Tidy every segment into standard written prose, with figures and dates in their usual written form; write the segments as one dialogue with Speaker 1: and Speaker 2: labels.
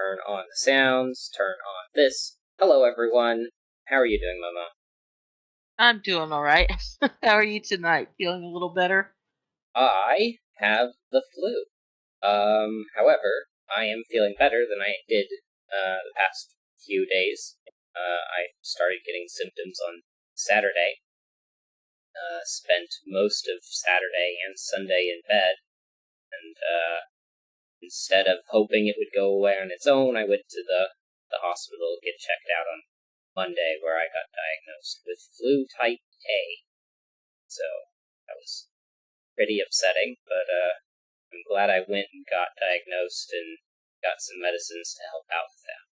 Speaker 1: turn on the sounds, turn on this. Hello, everyone. How are you doing, Mama?
Speaker 2: I'm doing all right. How are you tonight? Feeling a little better?
Speaker 1: I have the flu. However, I am feeling better than I did the past few days. I started getting symptoms on Saturday. Spent most of Saturday and Sunday in bed, and instead of hoping it would go away on its own, I went to the hospital to get checked out on Monday, where I got diagnosed with flu type A. So that was pretty upsetting, but I'm glad I went and got diagnosed and got some medicines to help out with that.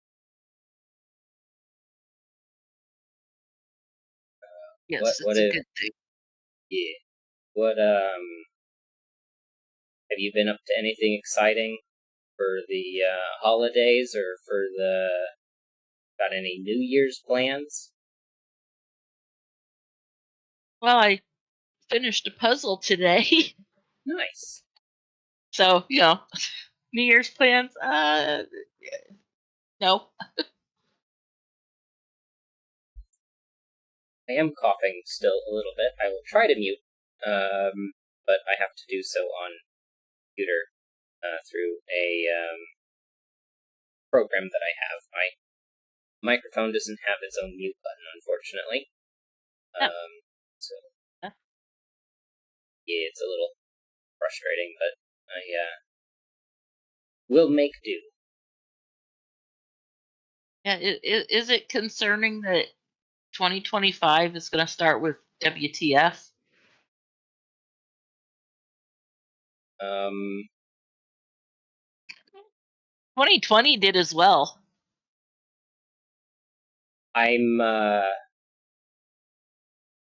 Speaker 2: Yes,
Speaker 1: What
Speaker 2: it's a
Speaker 1: if,
Speaker 2: good thing.
Speaker 1: yeah, what, have you been up to anything exciting for the, holidays, or got any New Year's plans?
Speaker 2: Well, I finished a puzzle today,
Speaker 1: Nice.
Speaker 2: so New Year's plans. No.
Speaker 1: I am coughing still a little bit. I will try to mute, but I have to do so on computer, through a, program that I have. My microphone doesn't have its own mute button, unfortunately.
Speaker 2: No.
Speaker 1: So
Speaker 2: Uh,
Speaker 1: yeah, it's a little frustrating, but I will make do.
Speaker 2: Yeah. Is it concerning that 2025 is going to start with WTF?
Speaker 1: Um,
Speaker 2: 2020 did as well.
Speaker 1: I'm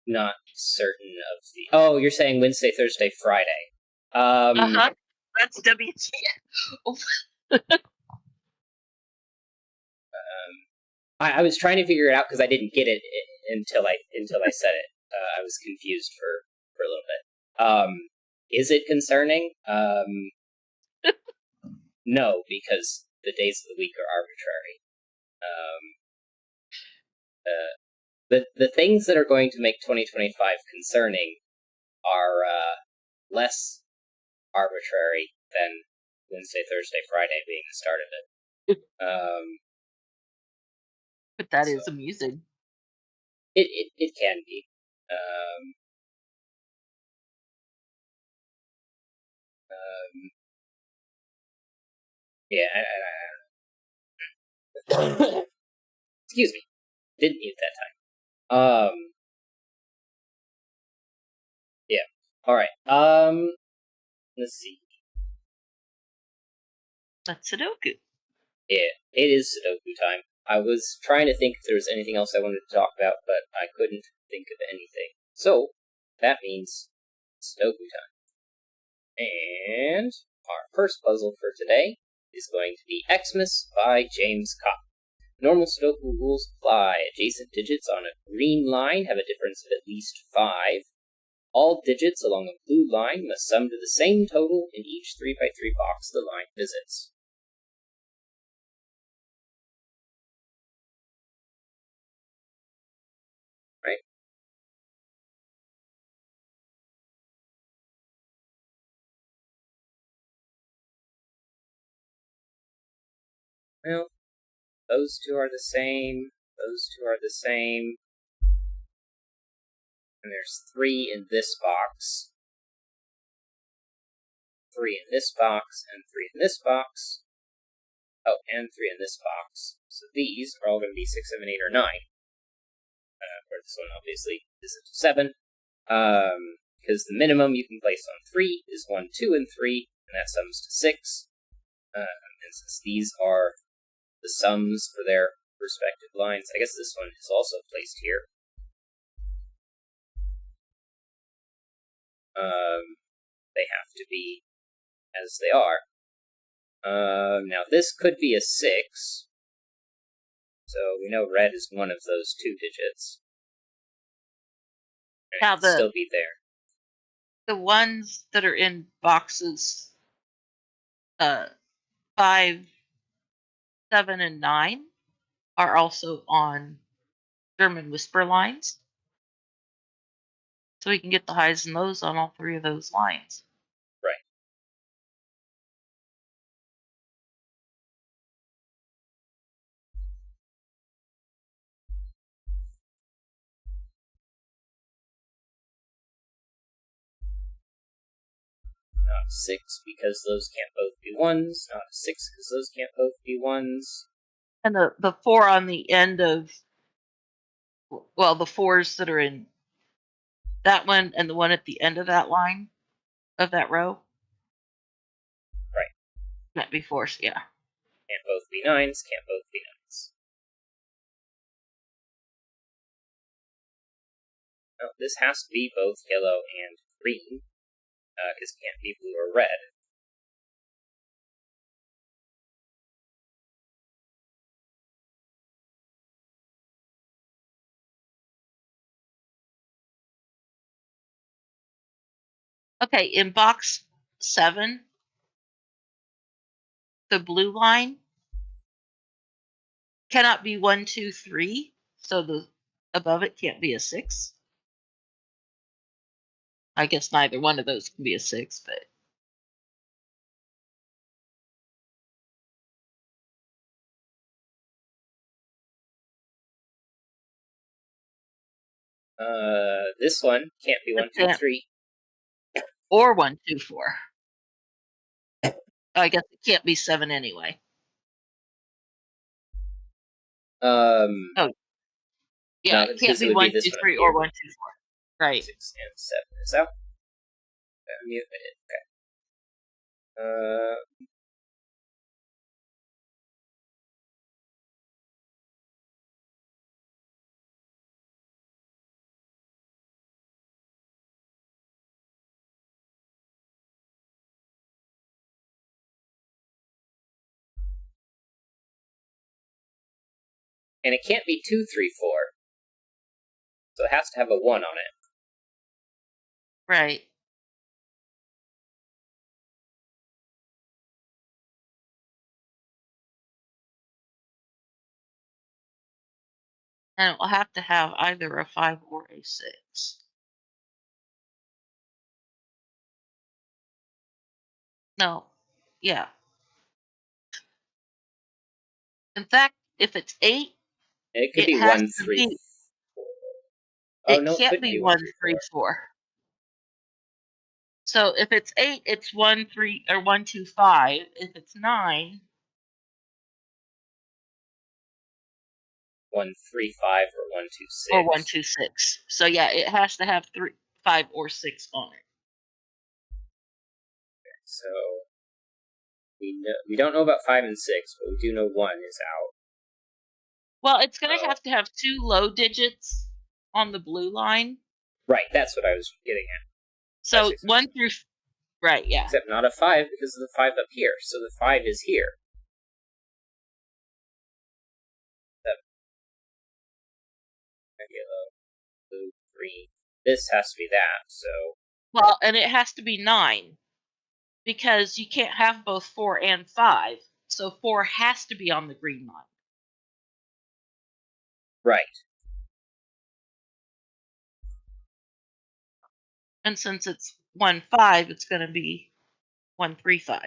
Speaker 1: not certain of the. Oh, you're saying Wednesday, Thursday, Friday.
Speaker 2: Uh-huh. That's WTF.
Speaker 1: I was trying to figure it out because I didn't get it until I said it. I was confused for a little bit. Is it concerning? No, because the days of the week are arbitrary. The things that are going to make 2025 concerning are less arbitrary than Wednesday, Thursday, Friday being the start of it.
Speaker 2: But that
Speaker 1: So
Speaker 2: is amusing.
Speaker 1: it can be. Yeah, excuse me. Didn't mute that time. Yeah. All right. Let's see.
Speaker 2: That's Sudoku.
Speaker 1: Yeah, it is Sudoku time. I was trying to think if there was anything else I wanted to talk about, but I couldn't think of anything. So, that means Sudoku time. And our first puzzle for today is going to be Xmas by James Cott. Normal Sudoku rules apply. Adjacent digits on a green line have a difference of at least 5. All digits along a blue line must sum to the same total in each 3x3 box the line visits. Right? Well, those two are the same. Those two are the same. And there's 3 in this box. 3 in this box, and 3 in this box. Oh, and 3 in this box. So these are all going to be 6, 7, 8, or 9. Where this one obviously isn't 7. Because the minimum you can place on 3 is 1, 2, and 3, and that sums to 6. And since these are the sums for their respective lines, I guess this one is also placed here. They have to be as they are. Now this could be a 6. So we know red is one of those 2 digits. And
Speaker 2: Yeah,
Speaker 1: it could still be there.
Speaker 2: the ones that are in boxes 5, 7, and 9 are also on German whisper lines. So we can get the highs and lows on all 3 of those lines.
Speaker 1: Right. Not a 6 because those can't both be 1s. Not a 6 because those can't both be 1s.
Speaker 2: And the 4 on the end of, well, the 4s that are in that one and the one at the end of that line, of that row.
Speaker 1: Right.
Speaker 2: Can't be 4s, yeah.
Speaker 1: Can't both be 9s. Can't both be 9s. Now, this has to be both yellow and green, because it can't be blue or red.
Speaker 2: Okay, in box 7, the blue line cannot be 1, 2, 3, so the above it can't be a 6. I guess neither one of those can be a 6, but
Speaker 1: This one can't be 1, 2, 3.
Speaker 2: Or 1, 2, 4. I guess it can't be 7 anyway.
Speaker 1: Oh,
Speaker 2: yeah,
Speaker 1: no,
Speaker 2: it can't be
Speaker 1: it would
Speaker 2: 1,
Speaker 1: be this
Speaker 2: 2,
Speaker 1: one
Speaker 2: 3,
Speaker 1: up
Speaker 2: or
Speaker 1: here.
Speaker 2: 1, 2, 4. Right.
Speaker 1: 6 and 7 is out. Mute it. Okay. And it can't be 2, 3, 4. So it has to have a 1 on it.
Speaker 2: Right. And it will have to have either a 5 or a 6. No. Yeah. In fact, if it's 8,
Speaker 1: And it could
Speaker 2: it
Speaker 1: be
Speaker 2: has
Speaker 1: 1,
Speaker 2: to
Speaker 1: 3,
Speaker 2: be.
Speaker 1: 4. Oh,
Speaker 2: It
Speaker 1: no, it
Speaker 2: can't
Speaker 1: couldn't
Speaker 2: be
Speaker 1: be 1,
Speaker 2: 1,
Speaker 1: 3,
Speaker 2: 3,
Speaker 1: 4.
Speaker 2: 4. So if it's 8, it's 1, 3, or 1, 2, 5. If it's 9,
Speaker 1: 1, 3, 5, or 1, 2, 6.
Speaker 2: or 1, 2, 6. So yeah, it has to have 3, 5, or 6 on it.
Speaker 1: So we don't know about 5 and 6, but we do know 1 is out.
Speaker 2: Well, it's going to have 2 low digits on the blue line.
Speaker 1: Right, that's what I was getting at.
Speaker 2: So 1 through, right, yeah.
Speaker 1: Except not a 5 because of the 5 up here. So the 5 is here. 7. Yellow, blue, green. This has to be that, so.
Speaker 2: Well, and it has to be 9 because you can't have both 4 and 5. So 4 has to be on the green line.
Speaker 1: Right.
Speaker 2: And since it's 1, 5, it's going to be 1, 3, 5.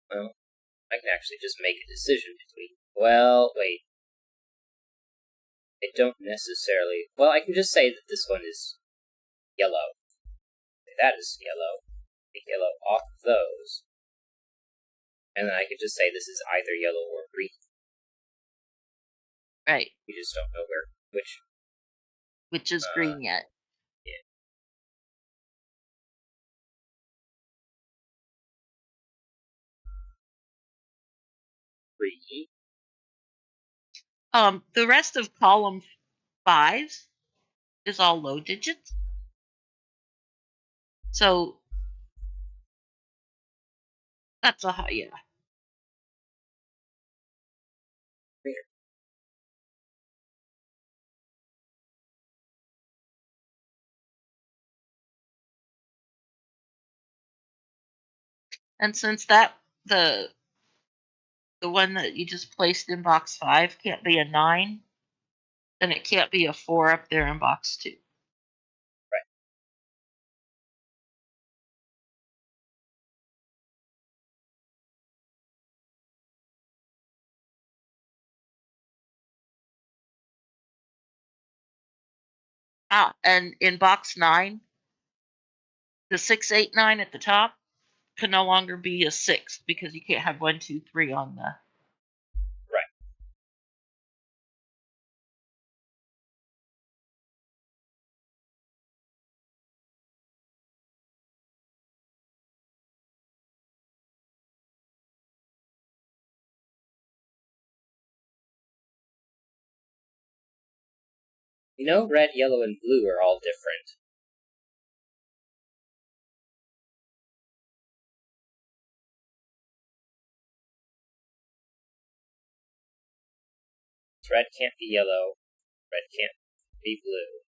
Speaker 1: Well, I can actually just make a decision between. Well, wait. I don't necessarily. Well, I can just say that this one is yellow. That is yellow. Take yellow off of those. And then I could just say this is either yellow or green.
Speaker 2: Right.
Speaker 1: We just don't know
Speaker 2: which is green yet.
Speaker 1: Yeah. Three.
Speaker 2: The rest of column 5 is all low digits. So that's a high, yeah.
Speaker 1: Here.
Speaker 2: And since the one that you just placed in box 5 can't be a 9, then it can't be a 4 up there in box 2.
Speaker 1: Right.
Speaker 2: And in box 9, the 689 at the top can no longer be a 6 because you can't have 1, 2, 3 on the.
Speaker 1: Right. You know, red, yellow, and blue are all different. Red can't be yellow, red can't be blue,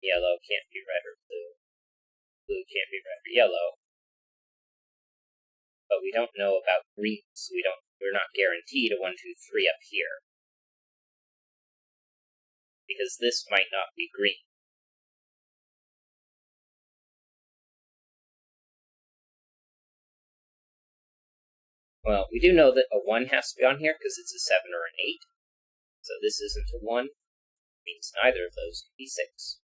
Speaker 1: yellow can't be red or blue, blue can't be red or yellow. But we don't know about green, so we're not guaranteed a 1, 2, 3 up here. Because this might not be green. Well, we do know that a 1 has to be on here because it's a 7 or an 8. So this isn't a 1. Means neither of those can be 6.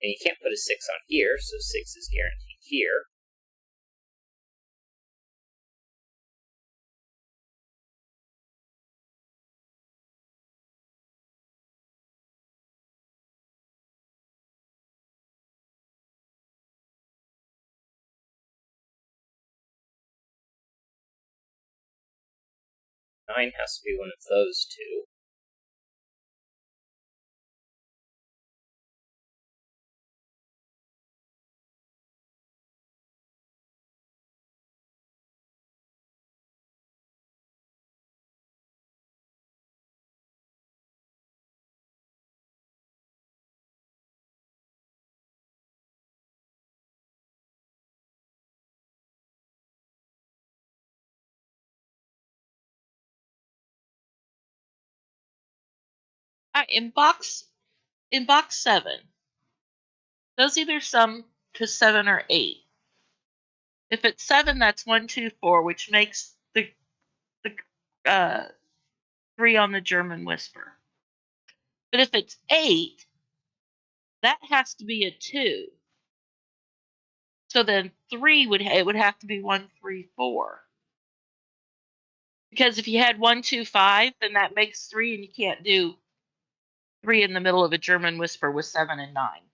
Speaker 1: And you can't put a 6 on here, so 6 is guaranteed here. Nine has to be one of those two.
Speaker 2: In box 7, those either sum to 7 or 8. If it's 7, that's 1, 2, 4, which makes the 3 on the German Whisper. But if it's 8, that has to be a 2. So then 3 would have to be 1, 3, 4. Because if you had 1, 2, 5, then that makes 3, and you can't do 3 in the middle of a German Whisper with 7 and 9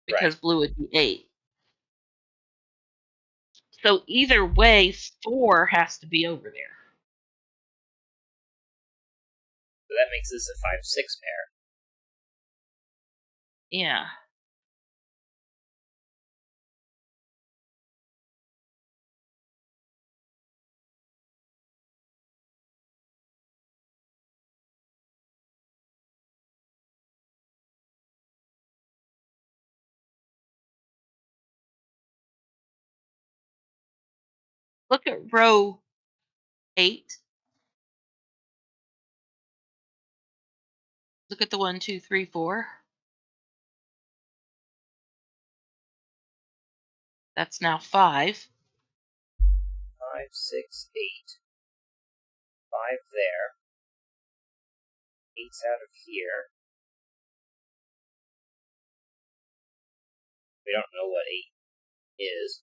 Speaker 2: because
Speaker 1: Right.
Speaker 2: blue would be 8. So either way, 4 has to be over there.
Speaker 1: So that makes this a 5, 6 pair.
Speaker 2: Yeah. Look at row 8. Look at the 1, 2, 3, 4. That's now 5.
Speaker 1: 5, 6, 8. 5 there. 8's out of here. We don't know what 8 is.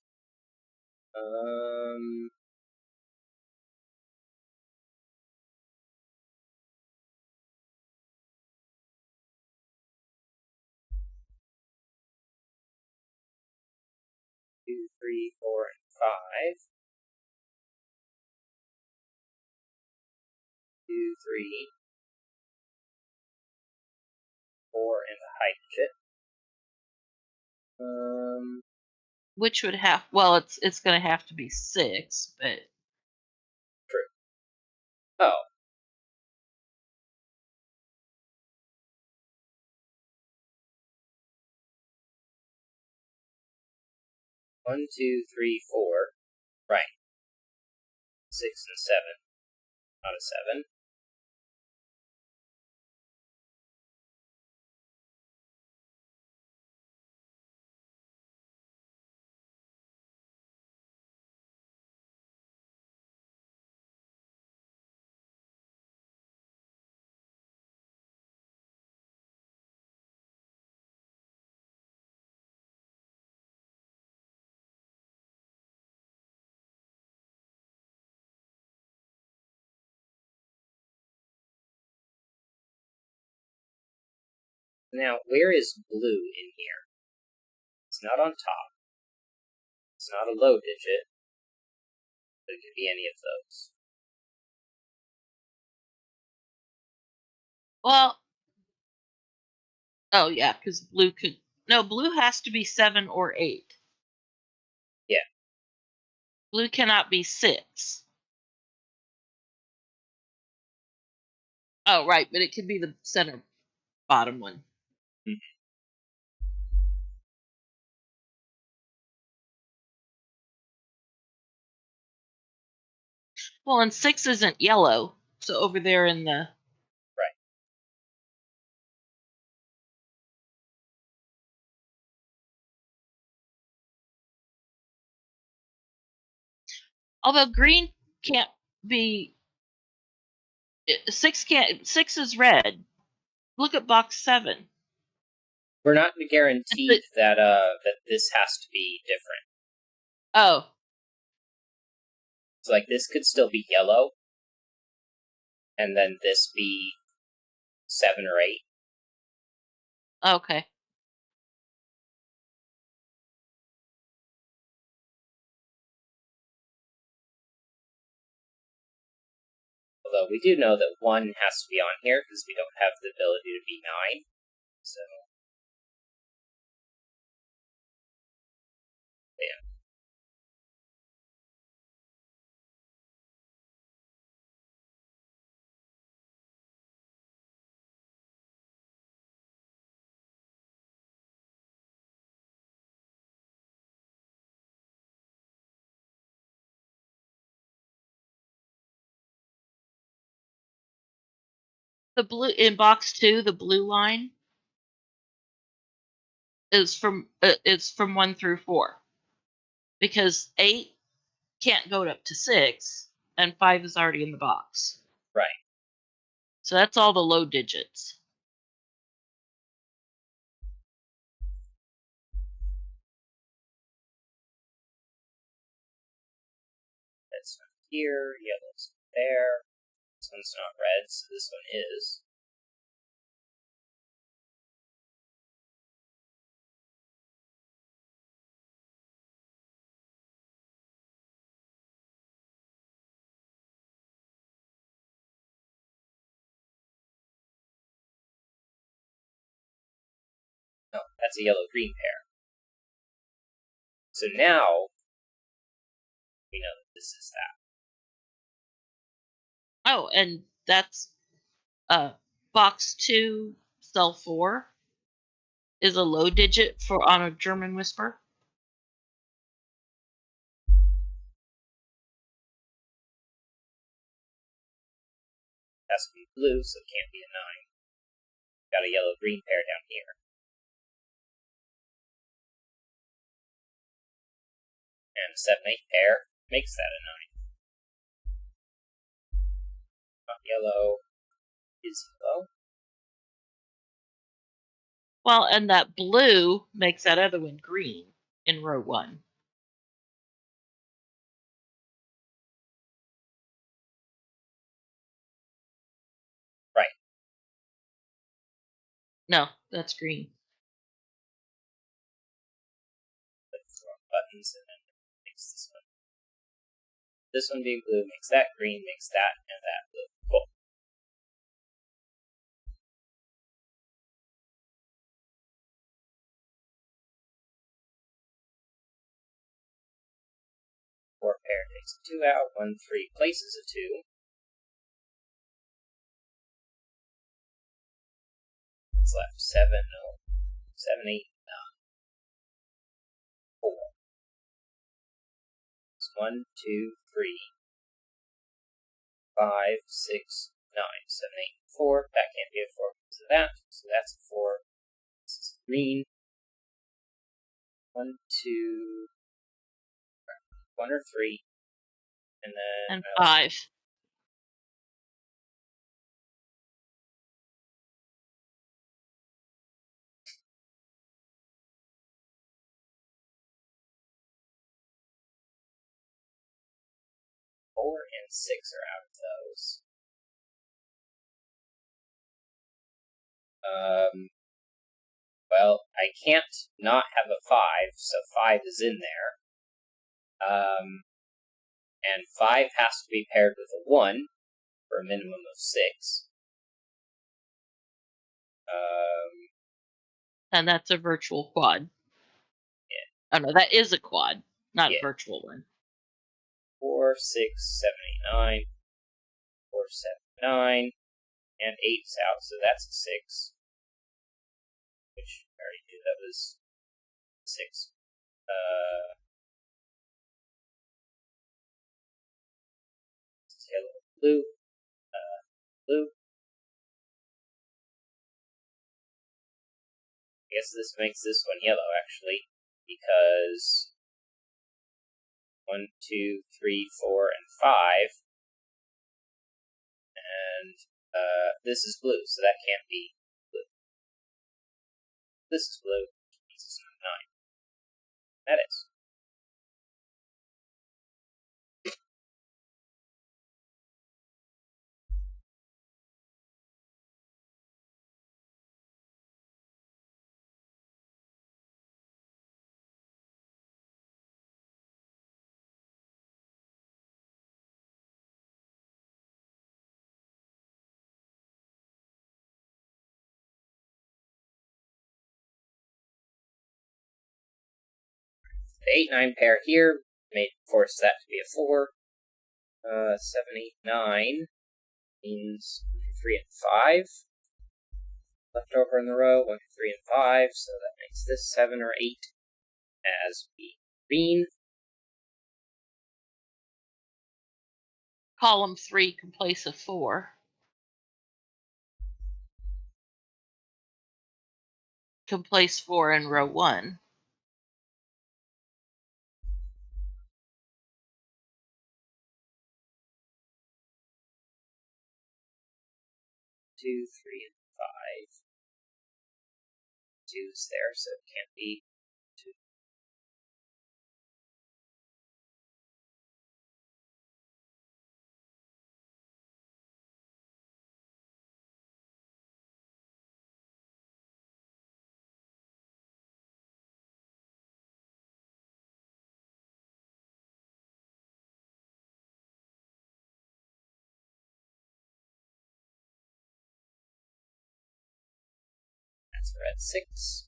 Speaker 1: 2, 3, 4, and 5. 2, 3, 4, and a hydrogen.
Speaker 2: Which would have it's going to have to be 6, but
Speaker 1: True. Oh. 1, 2, 3, 4. Right. 6 and 7. Not a 7. Now, where is blue in here? It's not on top. It's not a low digit, but it could be any of those.
Speaker 2: Well, oh yeah, because blue could. No, blue has to be 7 or 8.
Speaker 1: Yeah.
Speaker 2: Blue cannot be 6. Oh, right, but it could be the center bottom one.
Speaker 1: Mhm.
Speaker 2: Well, and 6 isn't yellow, so over there in the.
Speaker 1: Right.
Speaker 2: Although green can't be. 6 can't. 6 is red. Look at box 7.
Speaker 1: We're not guaranteed
Speaker 2: It's
Speaker 1: that this has to be different.
Speaker 2: Oh,
Speaker 1: So like this could still be yellow, and then this be 7 or 8.
Speaker 2: okay.
Speaker 1: Although we do know that 1 has to be on here because we don't have the ability to be 9. So yeah.
Speaker 2: The blue in box 2, the blue line is from 1 through 4 because 8 can't go up to 6 and 5 is already in the box.
Speaker 1: Right.
Speaker 2: So that's all the low digits.
Speaker 1: That's not here. Yellow's there. This one's not red, so this one is. No, that's a yellow-green pair. So now we know that this is that.
Speaker 2: Oh, and that's box 2, cell 4 is a low digit for on a German whisper.
Speaker 1: It has to be blue, so it can't be a 9. Got a yellow-green pair down here. And a 7-8 pair makes that a 9. Not yellow is yellow.
Speaker 2: Well, and that blue makes that other one green in row 1.
Speaker 1: Right.
Speaker 2: No, that's green.
Speaker 1: Buttons and then makes this one. This one being blue makes that green, makes that, and that blue. Cool. Four pair takes a 2 out, 1, 3 places a 2. What's left? 7, no. 7, 8, 9. 4. 1, 2, 3, 5, 6, 9, 7, 8, 4. That can't be a 4 because of that. So that's a 4. This is green. 1, 2, 1 or 3. And then
Speaker 2: And 5.
Speaker 1: Four and 6 are out of those. Well, I can't not have a 5, so 5 is in there. And 5 has to be paired with a 1 for a minimum of 6.
Speaker 2: And that's a virtual quad.
Speaker 1: Yeah.
Speaker 2: Oh no, that is a quad, not
Speaker 1: Yeah.
Speaker 2: a virtual one.
Speaker 1: 4, 6, 7, 8, 9. 4, 7, 9. And 8's out, so that's a 6. Which I already knew that was 6. Yellow, blue, blue. I guess this makes this one yellow, actually, because 1, 2, 3, 4, and 5. And this is blue, so that can't be blue. This is blue, which means it's not 9. That is. The 8, 9 pair here may force that to be a 4. 7, 8, 9 means 3 and 5. Left over in the row, 1, 2, 3, and 5, so that makes this 7 or 8 as be green.
Speaker 2: Column 3 can place a 4. Can place 4 in row 1.
Speaker 1: 2, 3, and 5. 2's there, so it can't be 2. That's red 6.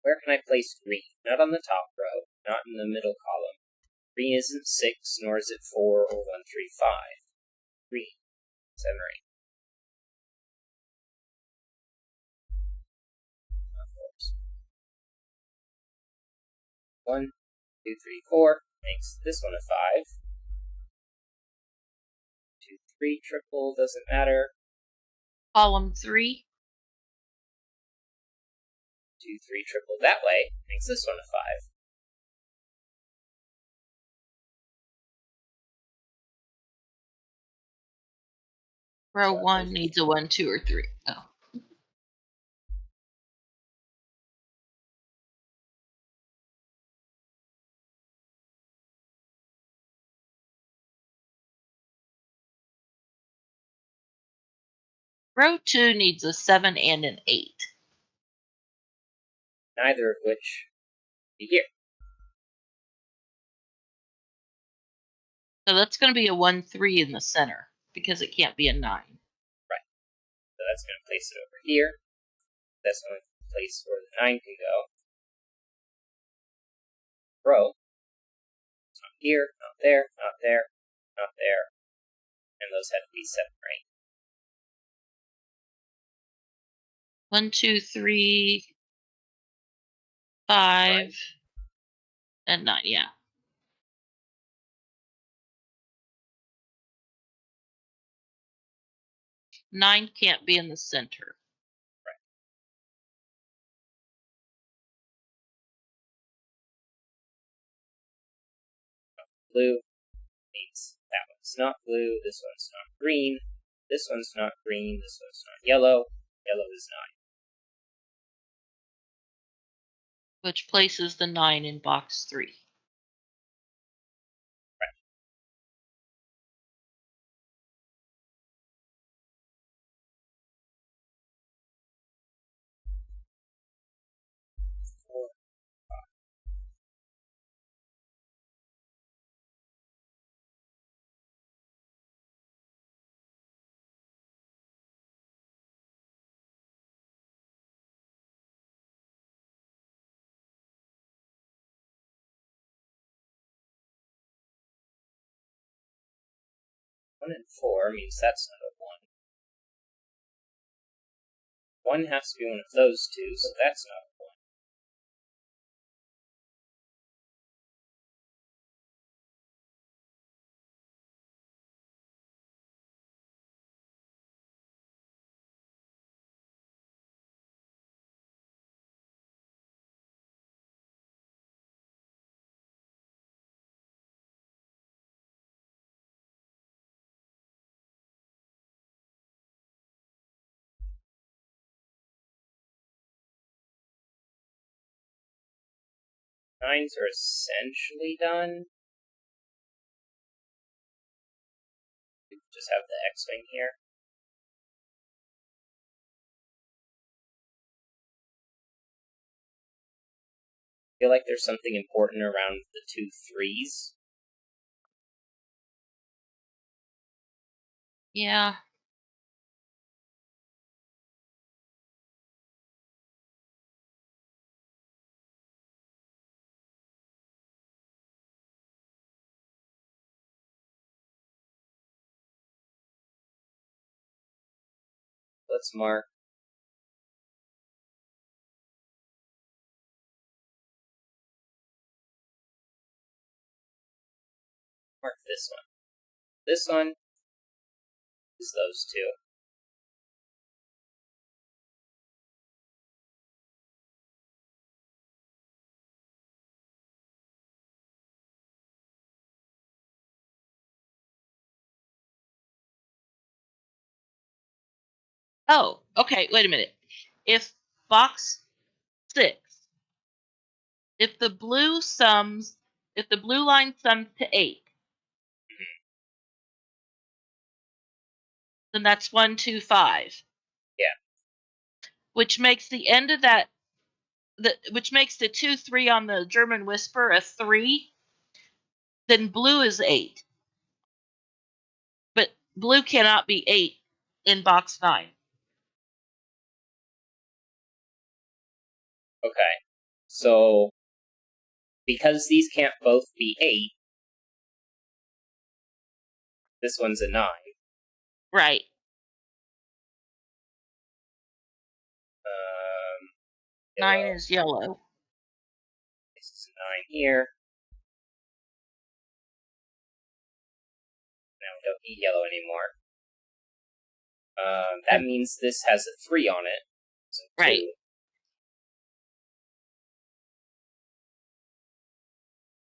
Speaker 1: Where can I place green? Not on the top row, not in the middle column. Green isn't 6, nor is it 4 or 1, 3, 5. Green, 7 or 8. Of course. 1, 2, 3, 4 makes this one a 5. 2, 3 triple doesn't matter.
Speaker 2: Column 3.
Speaker 1: 2, 3 triple that way makes this one a 5.
Speaker 2: Row 1 needs a 1, 2, or 3. Oh. Row 2 needs a 7 and an 8.
Speaker 1: Neither of which be here.
Speaker 2: So that's going to be a 1, 3 in the center because it can't be a 9.
Speaker 1: Right. So that's going to place it over here. That's the only place where the 9 can go. Row. It's not here, not there, not there, not there. And those have to be 7, right?
Speaker 2: 1, 2, 3, 5, and 9, yeah. Nine can't be in the center.
Speaker 1: Right. Blue means that one's not blue, this one's not green, this one's not green, this one's not yellow, yellow is 9.
Speaker 2: Which places the 9 in box 3.
Speaker 1: Right. Four. One and 4 means that's not a 1. 1 has to be one of those two, so that's not a 1. Nines are essentially done. We just have the X-Wing here. I feel like there's something important around the 2 3s.
Speaker 2: Yeah.
Speaker 1: Let's mark this one. This one is those two.
Speaker 2: Oh, okay, wait a minute. If box 6, if the blue line sums to 8, then that's 1, 2, 5.
Speaker 1: Yeah.
Speaker 2: Which makes the end of which makes the 2, 3 on the German Whisper a 3. Then blue is 8. But blue cannot be 8 in box 9.
Speaker 1: Okay. So, because these can't both be 8, this one's a 9.
Speaker 2: Right.
Speaker 1: Yellow.
Speaker 2: 9 is yellow.
Speaker 1: This is a 9 here. Now we don't need yellow anymore. That means this has a 3 on it. So
Speaker 2: Right.
Speaker 1: 2.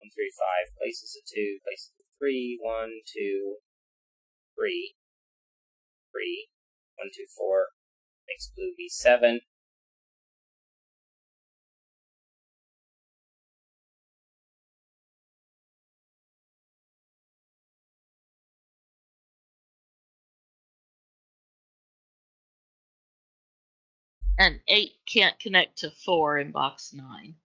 Speaker 1: 1, 3, 5 places a 2, places a 3. 1, 2, 3. 3. 1, 2, 4. Makes blue be 7.
Speaker 2: And 8 can't connect to 4 in box 9.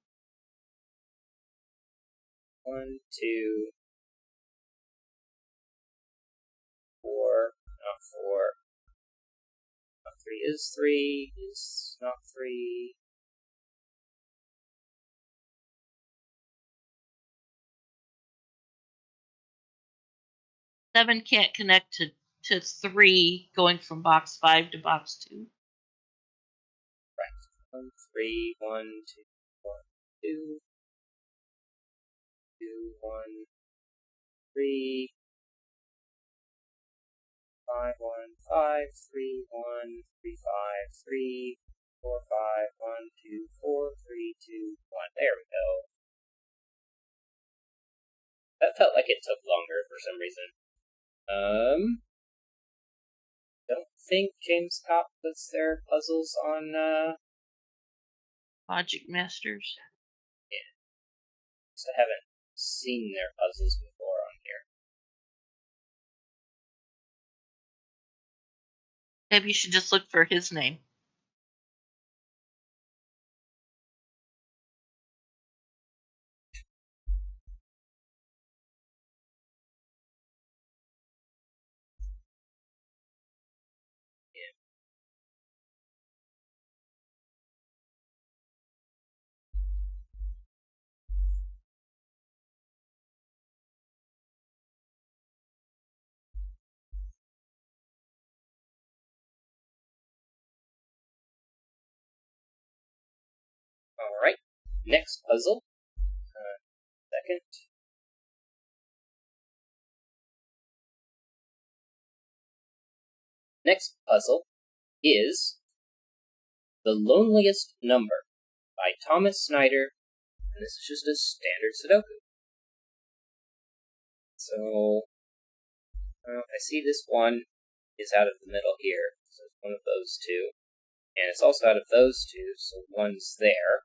Speaker 1: 1, 2, 4, not 4. Not 3 is 3, is not 3.
Speaker 2: Seven can't connect to 3 going from box 5 to box 2.
Speaker 1: Right. 1, 3, 1, 2, 1, 2. 2, 1, 3. 5, 1, 5, 3, 1, 3, 5, 3, 4, 5, 1, 2, 4, 3, 2, 1. There we go. That felt like it took longer for some reason. Don't think James Cop puts their puzzles on,
Speaker 2: Logic Masters.
Speaker 1: yeah. I haven't seen their puzzles before on here.
Speaker 2: Maybe you should just look for his name.
Speaker 1: Alright, next puzzle. Second. Next puzzle is The Loneliest Number by Thomas Snyder, and this is just a standard Sudoku. So, I see this one is out of the middle here, so it's one of those two. And it's also out of those two, so one's there.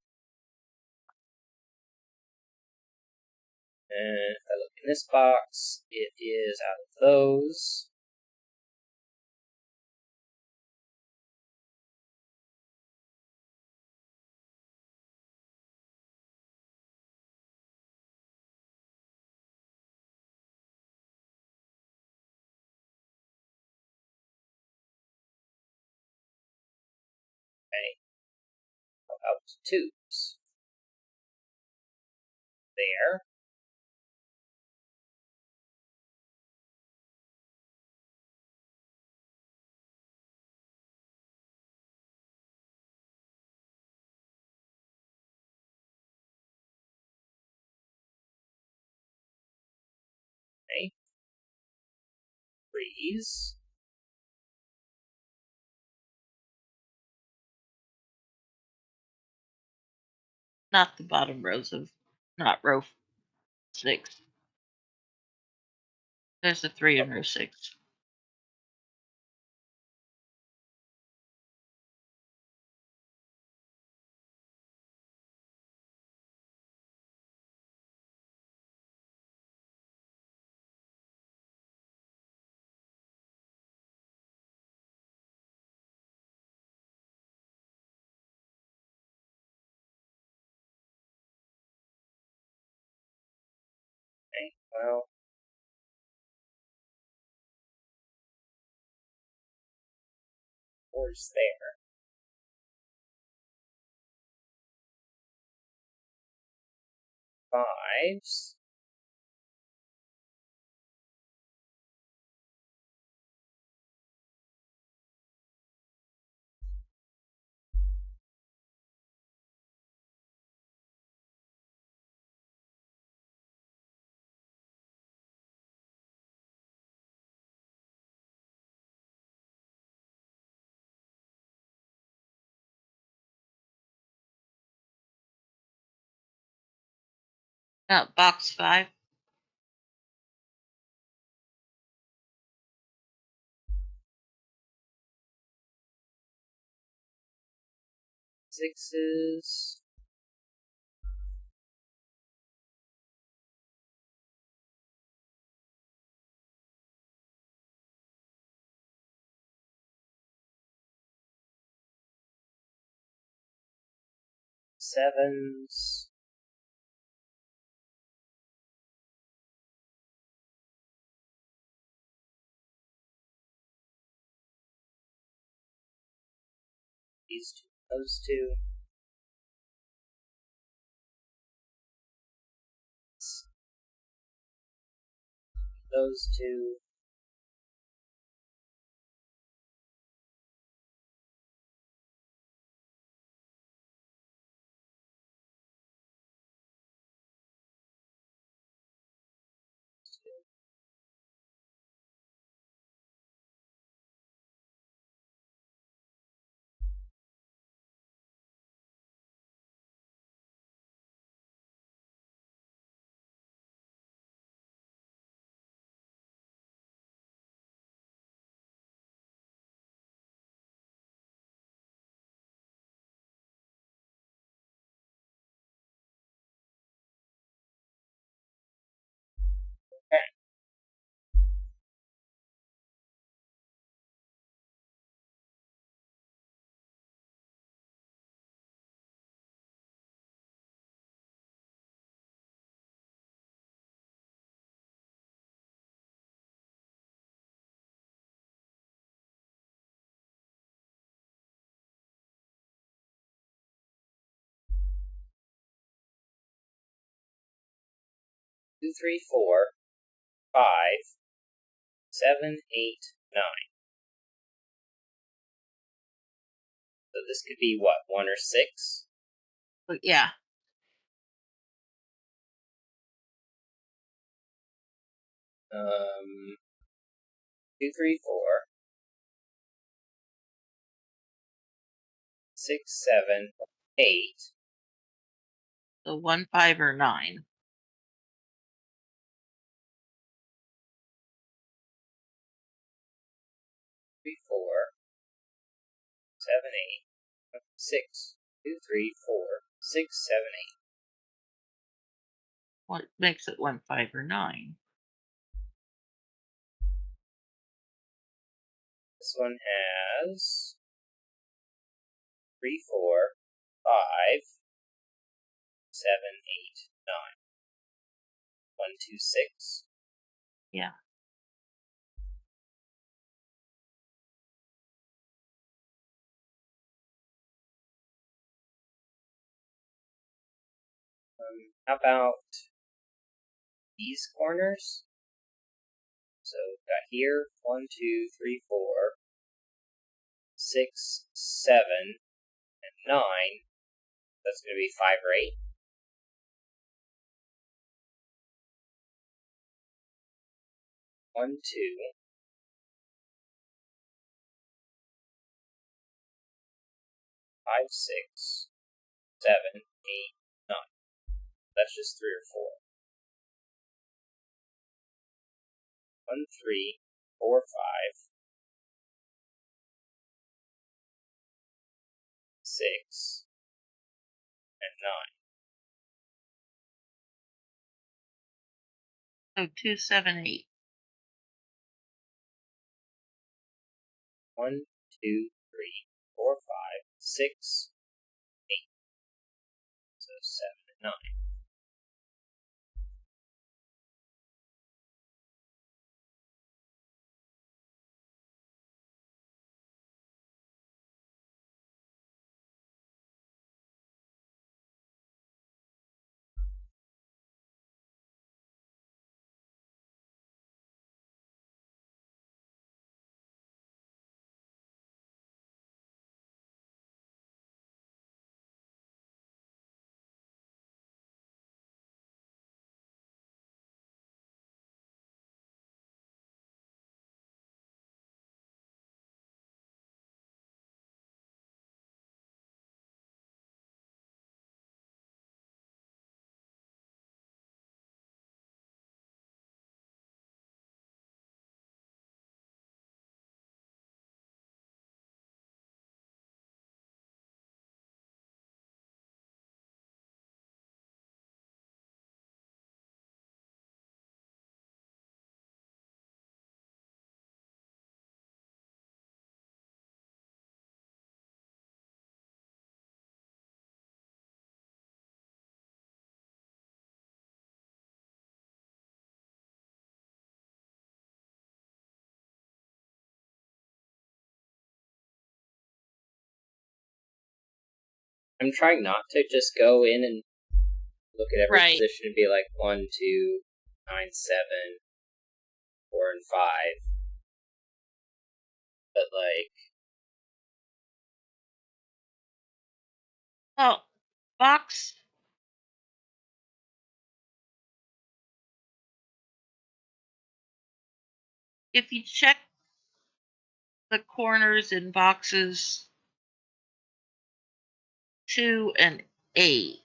Speaker 1: And if I look in this box, it is out of those. Okay. Out twos. There. Okay. Threes.
Speaker 2: Not the bottom rows of, not row 6. There's a 3 in row 6.
Speaker 1: Okay, well. Four's there. Fives.
Speaker 2: Box 5.
Speaker 1: Sixes. Sevens. these two, those two. Those two. Okay. Two, three, four, 5, 7, 8, 9. So this could be what, 1 or 6?
Speaker 2: But yeah.
Speaker 1: Um, 2, 3, 4, 6, 7, 8.
Speaker 2: So 1, 5, or 9.
Speaker 1: 3, 4, 7, 8. 6, 2, 3, 4, 6, 7, 8.
Speaker 2: What makes it 1, 5, or 9?
Speaker 1: This one has 3, 4, 5, 7, 8, 9. 1, 2, 6.
Speaker 2: Yeah.
Speaker 1: How about these corners? So got here 1, 2, 3, 4, 6, 7, and 9. That's going to be 5 or 8. 1, 2, 5, 6, 7, 8, 9. That's just 3 or 4. 1, 3, 4, 5, 6, and 9.
Speaker 2: So 2, 7, 8.
Speaker 1: 1, 2, 3, 4, 5, 6, 8. So 7 and 9. I'm trying not to just go in and look at every
Speaker 2: Right.
Speaker 1: position and be like 1, 2, 9, 7, 4, and 5. But like,
Speaker 2: Well, box. If you check the corners in boxes 2 and 8,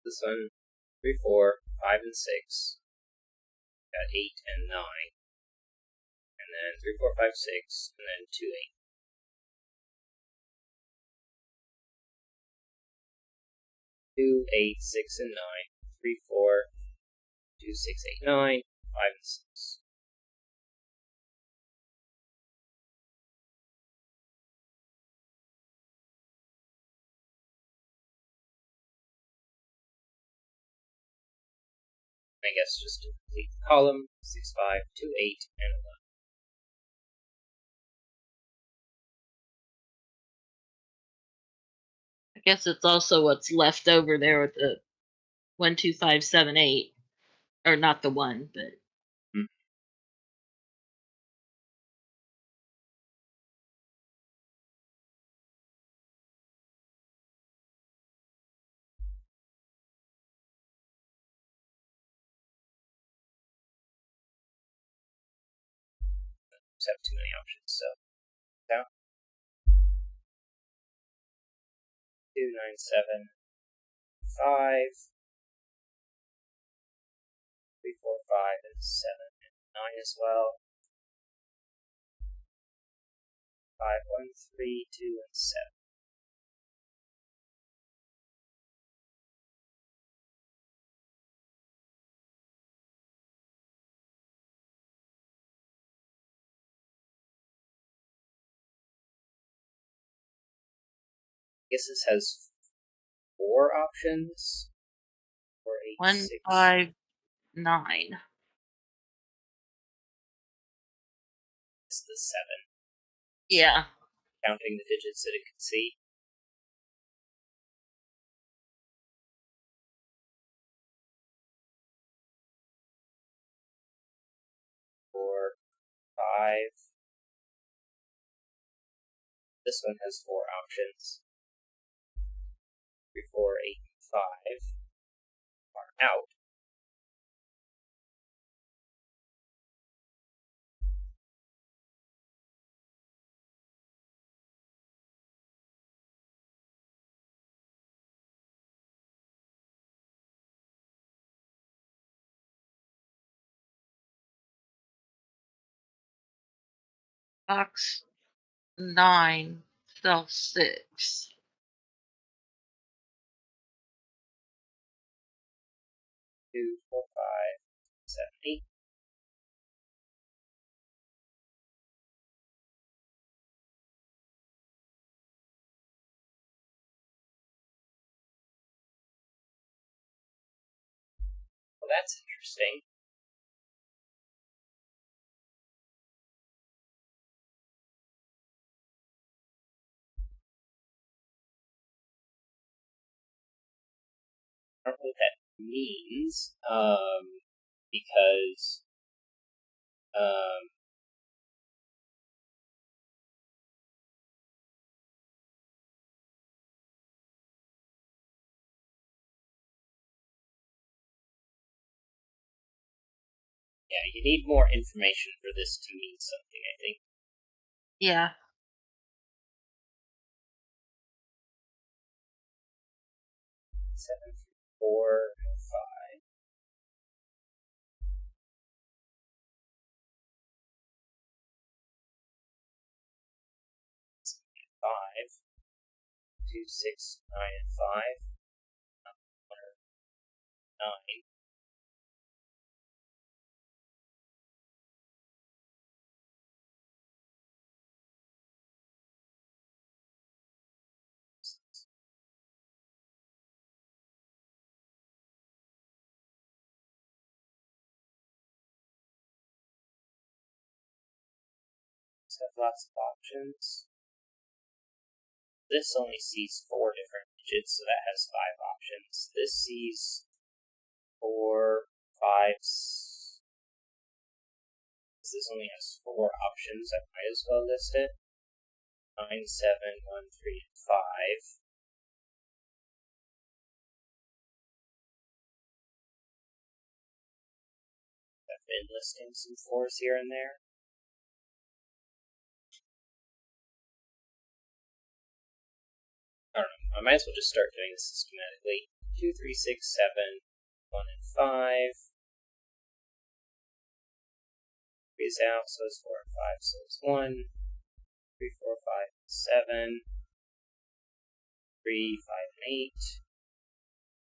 Speaker 1: this one, 3, 4, 5, and 6. Got 8 and 9. And then 3, 4, 5, 6. And then 2, 8. 2, 8, 6, and 9. 3, 4, 2, 6, 8, 9. 5, and 6. I guess just to complete the column, 6, 5, 2, 8, and 11.
Speaker 2: I guess it's also what's left over there with the 1, 2, 5, 7, 8, or not the one, but
Speaker 1: Hmm. Just have too many options, so down 2, 9, 7, 5, 3, 4, 5, and 7, and 9 as well. 5, 1, 3, 2, and 7. I guess this has 4 options. 4, 8,
Speaker 2: 1,
Speaker 1: 6.
Speaker 2: 5, 9.
Speaker 1: It's the 7.
Speaker 2: Yeah.
Speaker 1: Counting the digits that it can see. Four, 5. This one has 4 options. 3, 4, 8, and 5 are out.
Speaker 2: Box 9, cell 6.
Speaker 1: 2, 4, 5, 7, 8. Well, that's interesting. I don't know what that means, because um, yeah, you need more information for this to mean something, I think.
Speaker 2: Yeah.
Speaker 1: 7, 4, 5. 5, 2, 6, 9, and 5. 9. have lots of options. This only sees 4 different digits, so that has 5 options. This sees 4, 5. This only has 4 options. I might as well list it. 9, 7, 1, 3, and 5. I've been listing some 4s here and there. I don't know. I might as well just start doing this systematically. 2, 3, 6, 7, 1, and 5. 3 is out, so is 4 and 5, so is 1. 3, 4, 5, 7. 3, 5, and 8.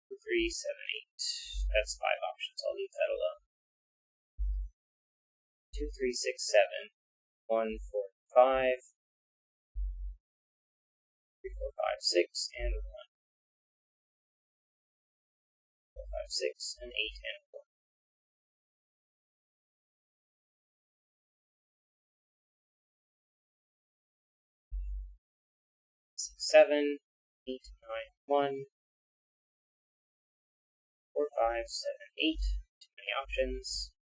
Speaker 1: 2, 3, 7, 8. That's 5 options. I'll leave that alone. 2, 3, 6, 7. 1, 4, 5. 3, 4, 5, 6, and 1. 4, 5, 6, and 8, and 1. 6, 7, 8, 9, 1. 4, 5, 7, 8. Too many options.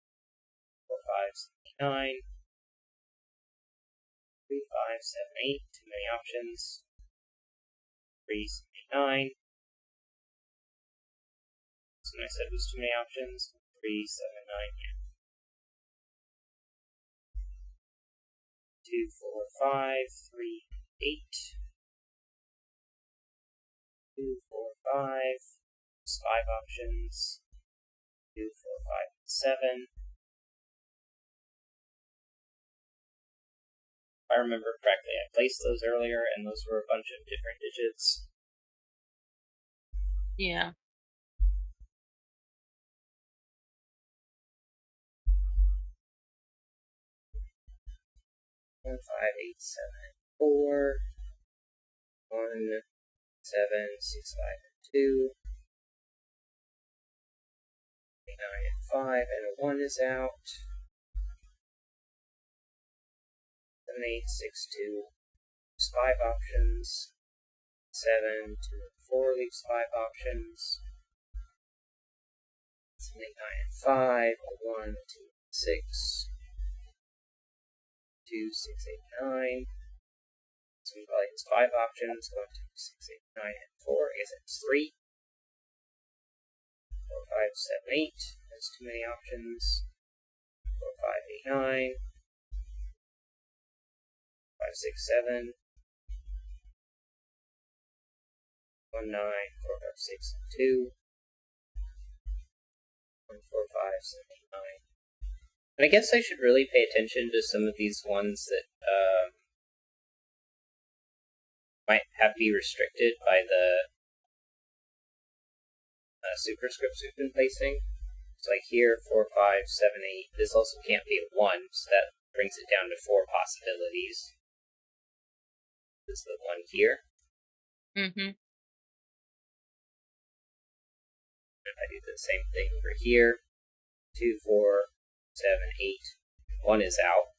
Speaker 1: 4, 5, 7, 8, 9. 3, 5, 7, 8. Too many options. 3, 7, 8, 9. That's what I said was too many options. 3, 7, 9, yeah. 2, 4, 5, 3, 8. 2, 4, 5. There's 5 options. 2, 4, 5, 7. If I remember correctly, I placed those earlier, and those were a bunch of different digits.
Speaker 2: Yeah.
Speaker 1: One, 5, 8, 7, 4. 1, 7, 6, 5, and 2. 9, and 5, and a 1 is out. 7, 8, 6, 2. There's 5 options. 7, 2, and 4 leaves 5 options. 7, 8, 9, and 5. A 1, 2, 6. 2, 6, 8, 9. So we probably has 5 options. 1, 2, 6, 8, 9, and 4. I guess it's 3. 4, 5, 7, 8. That's too many options. 4, 5, 8, 9. 5, 6, 7. 1, 9, 4, 5, 6, and 2. 1, 4, 5, 7, 8, 9. And I guess I should really pay attention to some of these ones that might have to be restricted by the superscripts we've been placing. So like here, 4, 5, 7, 8. This also can't be a 1, so that brings it down to 4 possibilities. This is the 1 here.
Speaker 2: Mm-hmm.
Speaker 1: If I do the same thing over here, 2, 4, 7, 8, 1 is out.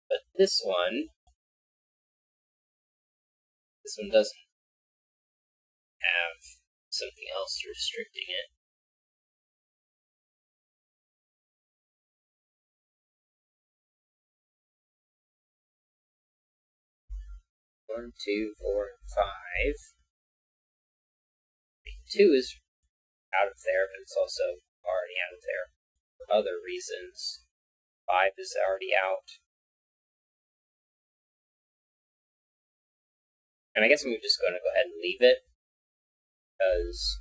Speaker 1: But this one doesn't have something else restricting it. One, 2, 4, and 5. 2 is out of there, but it's also already out of there for other reasons. 5 is already out. And I guess I'm just going to go ahead and leave it, because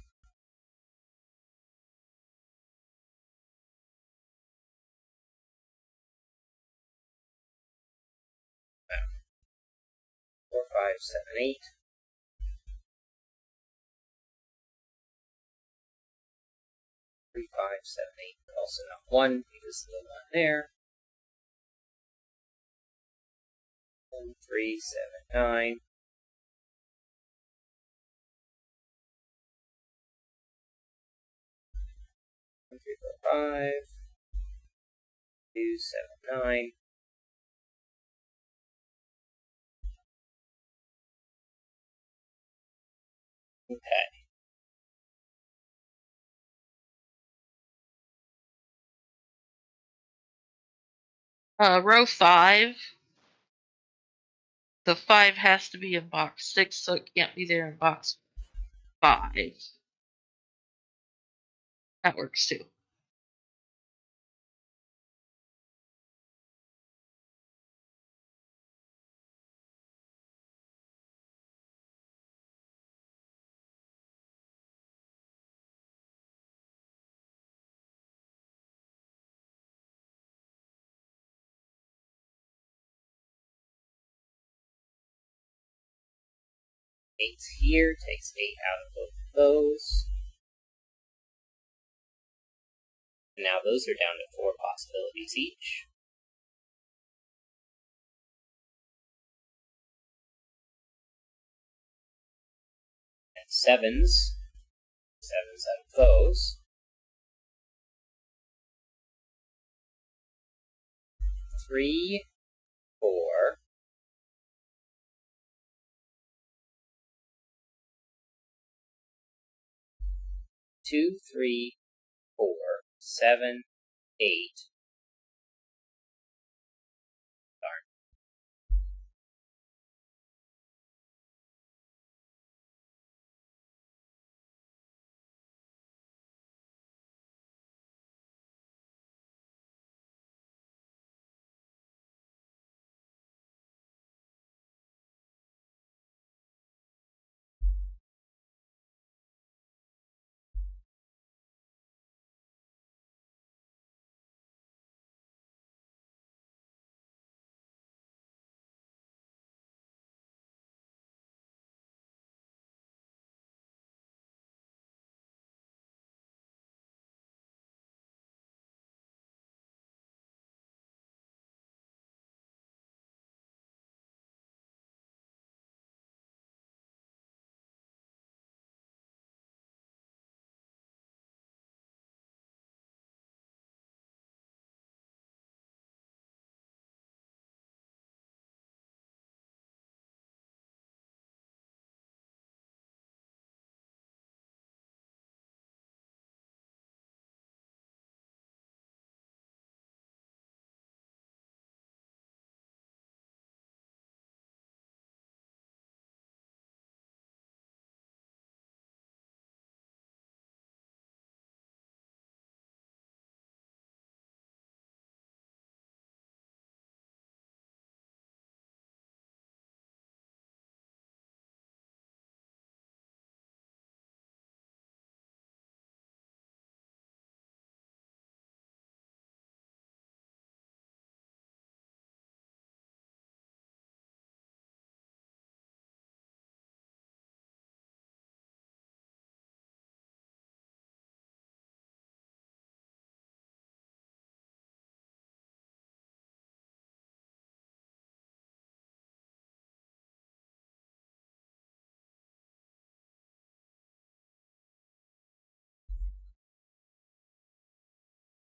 Speaker 1: 4, 5, 7, 8. 3, 5, 7, 8, but also not 1 because the 1 there. 1, 3, 7, 9. 1, 3, 4, 5. 2, 7, 9. Okay.
Speaker 2: Row 5. The 5 has to be in box 6, so it can't be there in box 5. That works too.
Speaker 1: Eight's here, takes 8 out of both of those. And now those are down to 4 possibilities each. And sevens out of those. 3, 4. 2, 3, 4, 7, 8. Darn.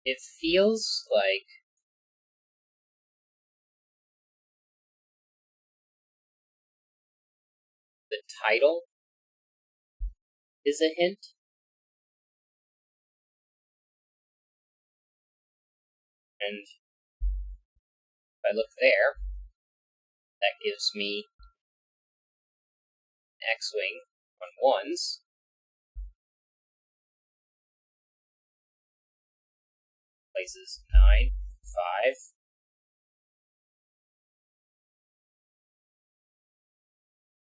Speaker 1: It feels like the title is a hint. And if I look there, that gives me an X-Wing on ones. Places 9, 5.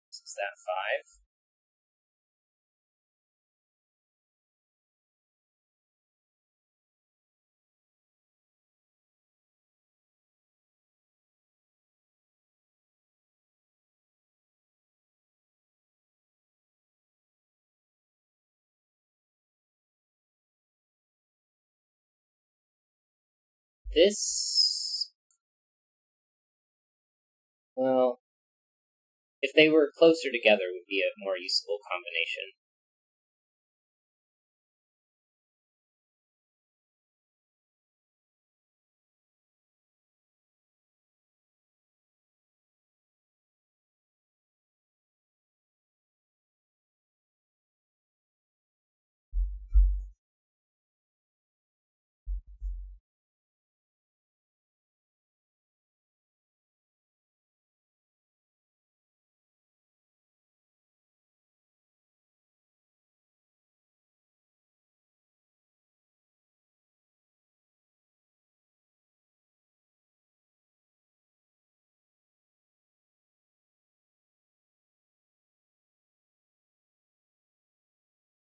Speaker 1: This is that 5. this... Well, if they were closer together, it would be a more useful combination.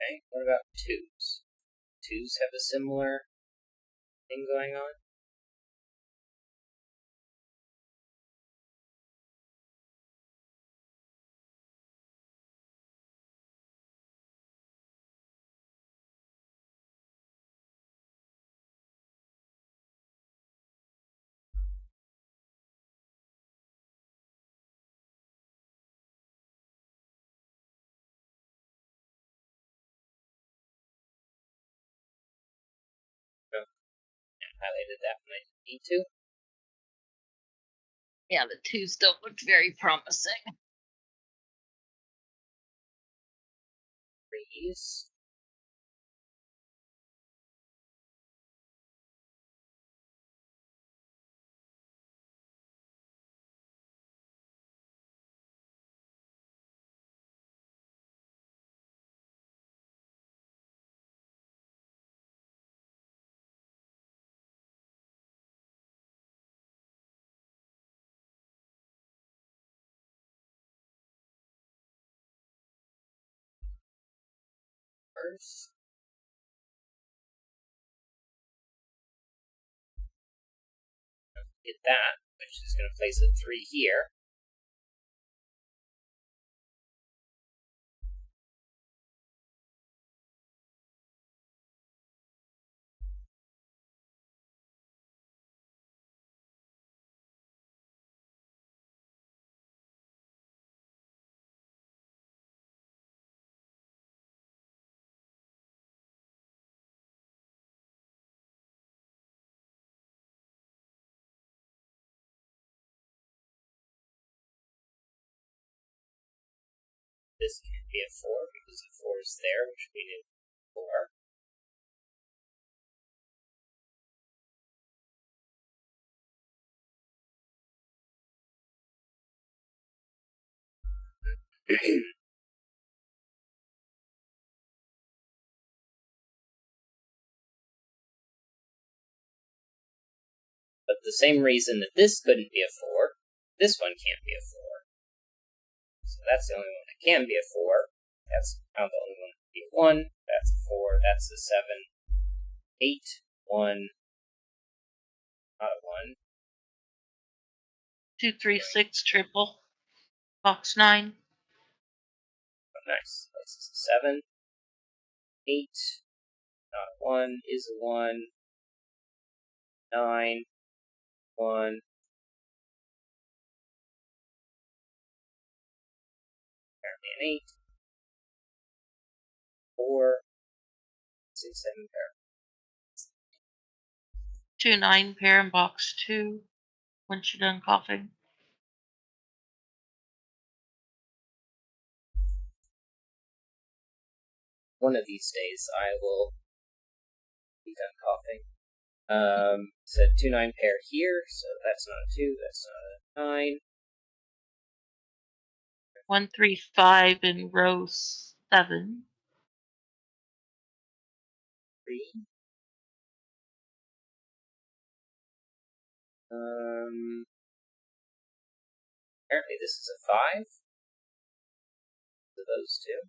Speaker 1: Okay, what about 2s? 2s have a similar thing going on? Oh, I highlighted that when I didn't need to.
Speaker 2: Yeah, the 2s don't look very promising.
Speaker 1: 3s. First. Get that, which is going to place a 3 here. This can't be a 4 because the 4 is there, which we knew before. But the same reason that this couldn't be a 4, this one can't be a 4. So that's the only one that can be a 4. That's now the only one that can be a 1. That's a 4. That's a 7. 8, 1. Not a 1.
Speaker 2: 2, 3, 6, triple. Box 9.
Speaker 1: Oh, nice. This is a 7. 8. Not a 1. Is a 1. 9. 1. Apparently an 8. 4. 6, 7 pair.
Speaker 2: 2, 9 pair in box 2. Once you're done coughing.
Speaker 1: One of these days I will be done coughing. Said 2, 9 pair here, so that's not a 2, that's not a 9.
Speaker 2: 1, 3, 5 in row 7.
Speaker 1: 3. Apparently this is a 5. So those two.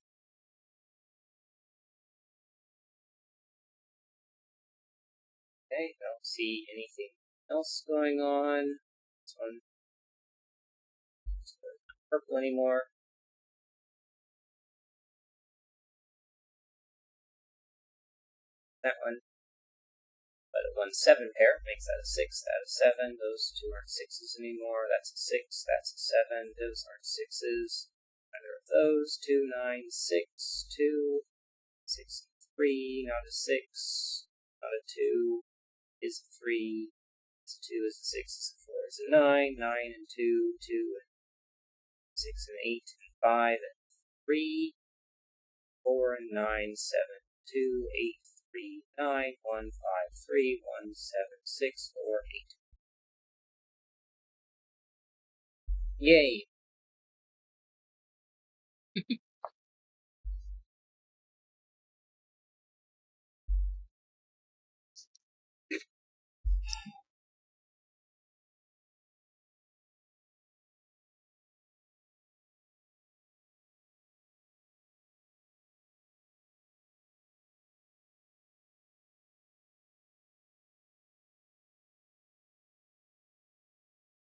Speaker 1: Okay, I don't see anything else going on. This one is not purple anymore. That one. But a 1-7 pair makes that a 6, that a 7. Those two aren't 6s anymore. That's a 6, that's a 7. Those aren't 6s. Either of those. 2, 9, 6, 2, 6, 3, not a 6, not a 2, is a 3, is a 2, is a 6, is a 4, is a 9, 9 and 2, 2 and 6 and 8 and 5 and 3, 4 and 9, 7, 2, 8, 3, 9, 1, 5, 3, 1, 7, 6, 4, 8. Yay!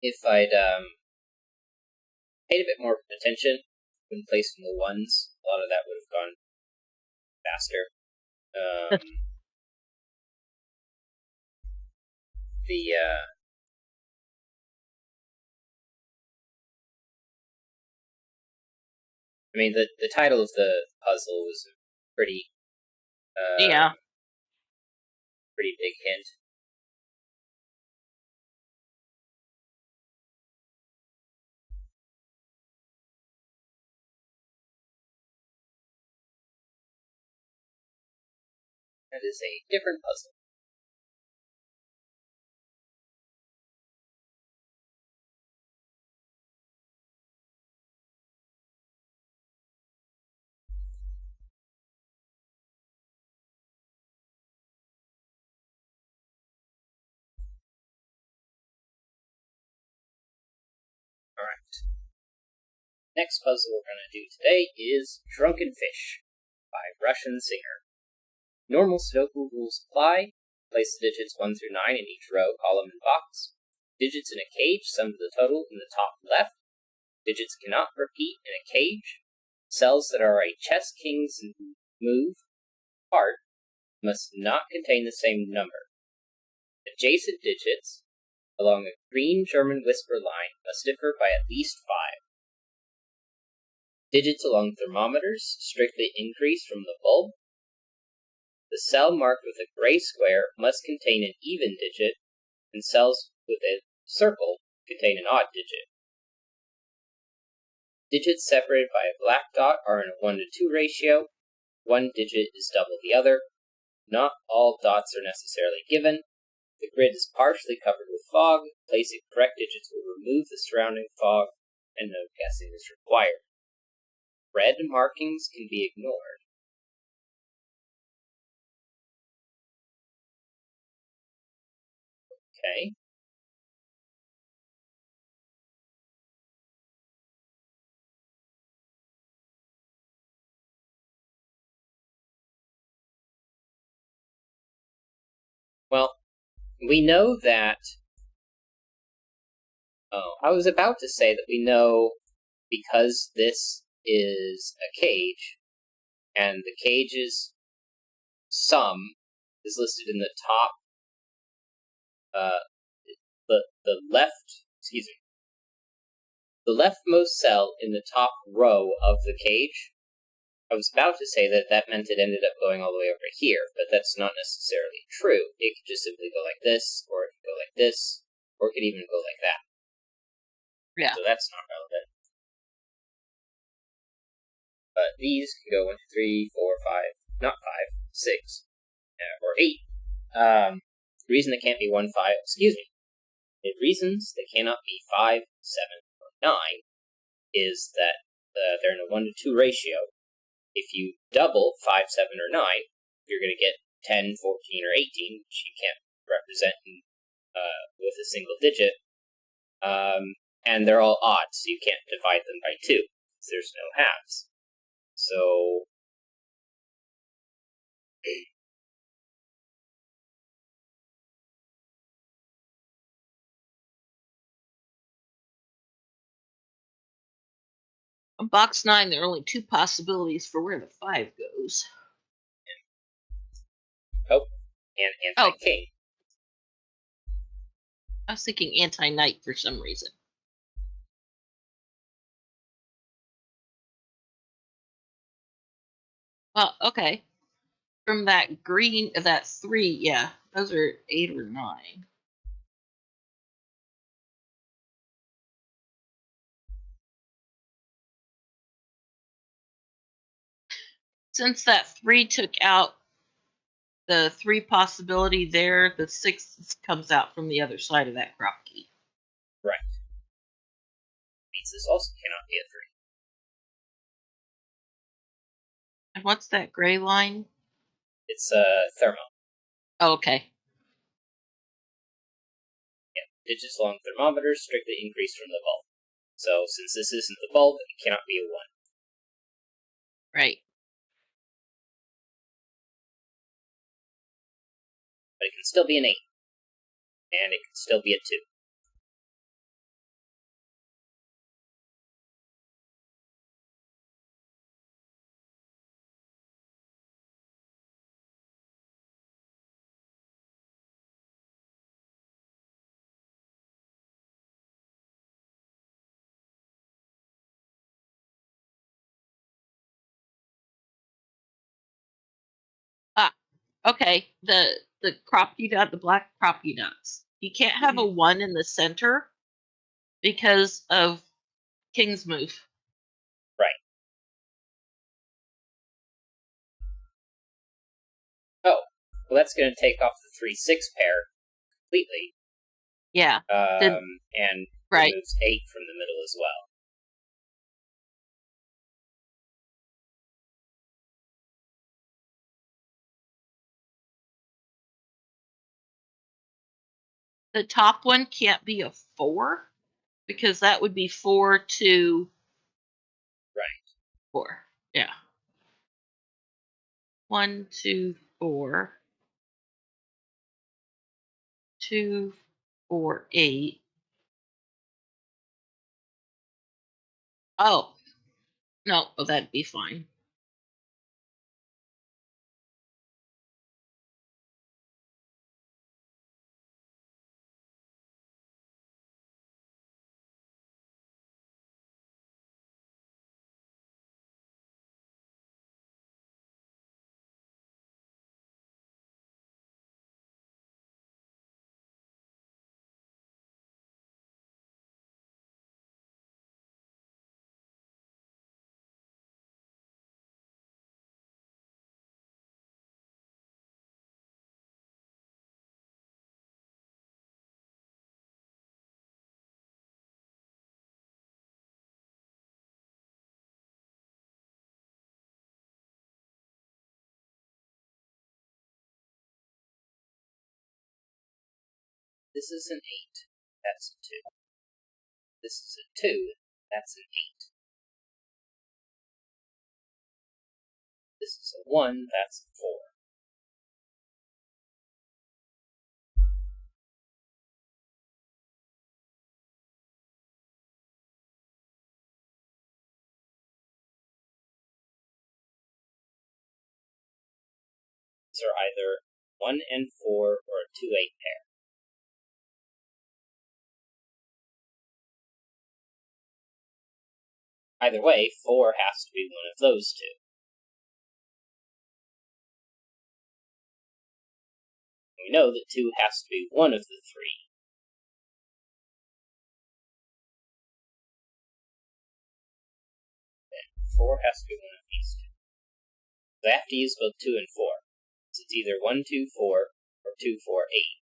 Speaker 1: If I'd paid a bit more attention when placing the ones, a lot of that would have gone faster. The title of the puzzle was a pretty pretty big hint. That is a different puzzle. Alright. Next puzzle we're going to do today is Drunken Fish by Russian Singer. Normal Sudoku rules apply. Place the digits 1 through 9 in each row, column, and box. Digits in a cage sum to the total in the top left. Digits cannot repeat in a cage. Cells that are a chess king's move part must not contain the same number. Adjacent digits along a green German whisper line must differ by at least 5. Digits along thermometers strictly increase from the bulb. The cell marked with a gray square must contain an even digit, and cells with a circle contain an odd digit. Digits separated by a black dot are in a 1-to-2 ratio. One digit is double the other. Not all dots are necessarily given. The grid is partially covered with fog. Placing correct digits will remove the surrounding fog, and no guessing is required. Red markings can be ignored. Okay. Well, we know that... I was about to say that we know because this is a cage, and the cage's sum is listed in the top, the leftmost cell in the top row of the cage. I was about to say that that meant it ended up going all the way over here, but that's not necessarily true. It could just simply go like this, or it could go like this, or it could even go like that.
Speaker 2: Yeah.
Speaker 1: So that's not relevant. But these can go 1, 2, 3, 4, 5, not 5, 6, or 8. The reason they can't be 1, 5, the reasons they cannot be 5, 7, or 9 is that they're in a 1-to-2 ratio. If you double 5, 7, or 9, you're going to get 10, 14, or 18, which you can't represent with a single digit. And they're all odd, so you can't divide them by 2, because there's no halves. So...
Speaker 2: On box 9, there are only 2 possibilities for where the 5 goes.
Speaker 1: Oh, and anti-king.
Speaker 2: I was thinking anti-night for some reason. Well, okay. From that green, that 3, yeah, those are 8 or 9. Since that 3 took out the 3 possibility there, the 6 comes out from the other side of that crop key.
Speaker 1: Right. Means this also cannot be a 3.
Speaker 2: And what's that gray line?
Speaker 1: It's a thermo.
Speaker 2: Oh, okay.
Speaker 1: Yeah. Digits along thermometer strictly increased from the bulb. So since this isn't the bulb, it cannot be a 1.
Speaker 2: Right.
Speaker 1: But it can still be an 8. And it can still be a 2.
Speaker 2: Ah, okay. The crop key dot, the black crop key dots. You can't have a 1 in the center because of King's move.
Speaker 1: Right. Oh, well, that's going to take off the 3-6 pair completely.
Speaker 2: Yeah.
Speaker 1: And
Speaker 2: right.
Speaker 1: removes 8 from the middle as well.
Speaker 2: The top one can't be a 4 because that would be 4 to
Speaker 1: Right.
Speaker 2: 4. Yeah. 1, 2, 4. 2, 4, 8. Oh. No, oh, that'd be fine.
Speaker 1: This is an 8. That's a 2. This is a 2. That's an 8. This is a 1. That's a 4. These are either 1 and 4 or a 2-8 pair. Either way, 4 has to be one of those two. We know that 2 has to be one of the 3. And 4 has to be one of these two. So I have to use both 2 and 4. So it's either 1, 2, 4 or 2, 4, 8.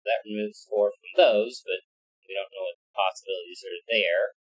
Speaker 1: That removes 4 from those, but we don't know what possibilities are there.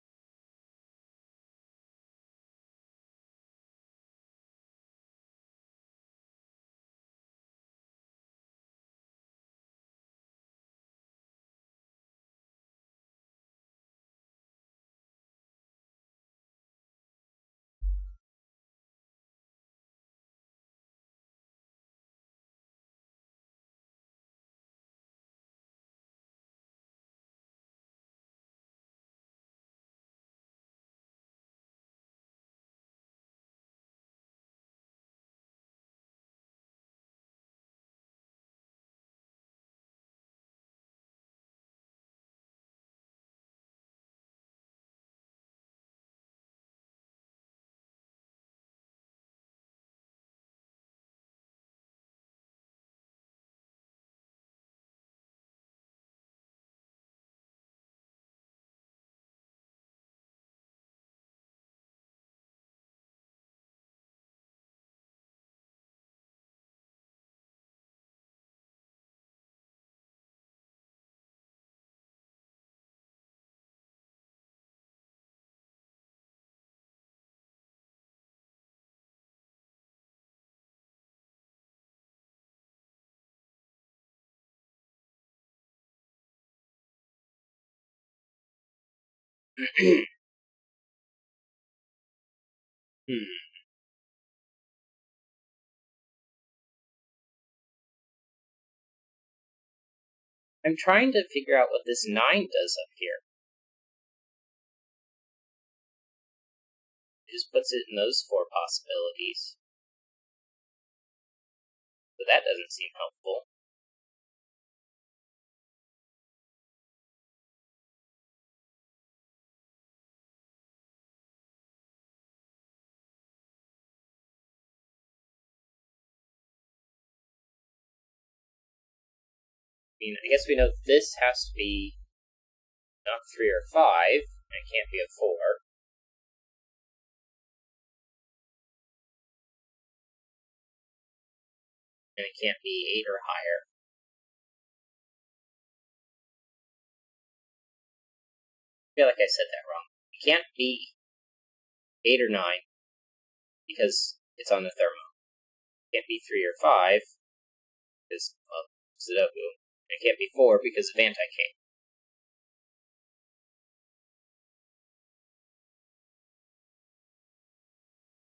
Speaker 1: Hmm. I'm trying to figure out what this 9 does up here. It just puts it in those 4 possibilities. But that doesn't seem helpful. I mean, I guess we know this has to be not 3 or 5, and it can't be a 4. And it can't be 8 or higher. I feel like I said that wrong. It can't be 8 or 9 because it's on the thermo. It can't be 3 or 5 because of Sudoku. It can't be 4 because of anti-king.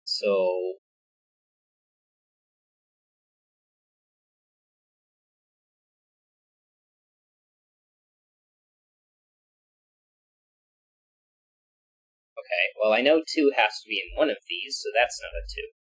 Speaker 1: So okay, well I know 2 has to be in one of these, so that's not a 2.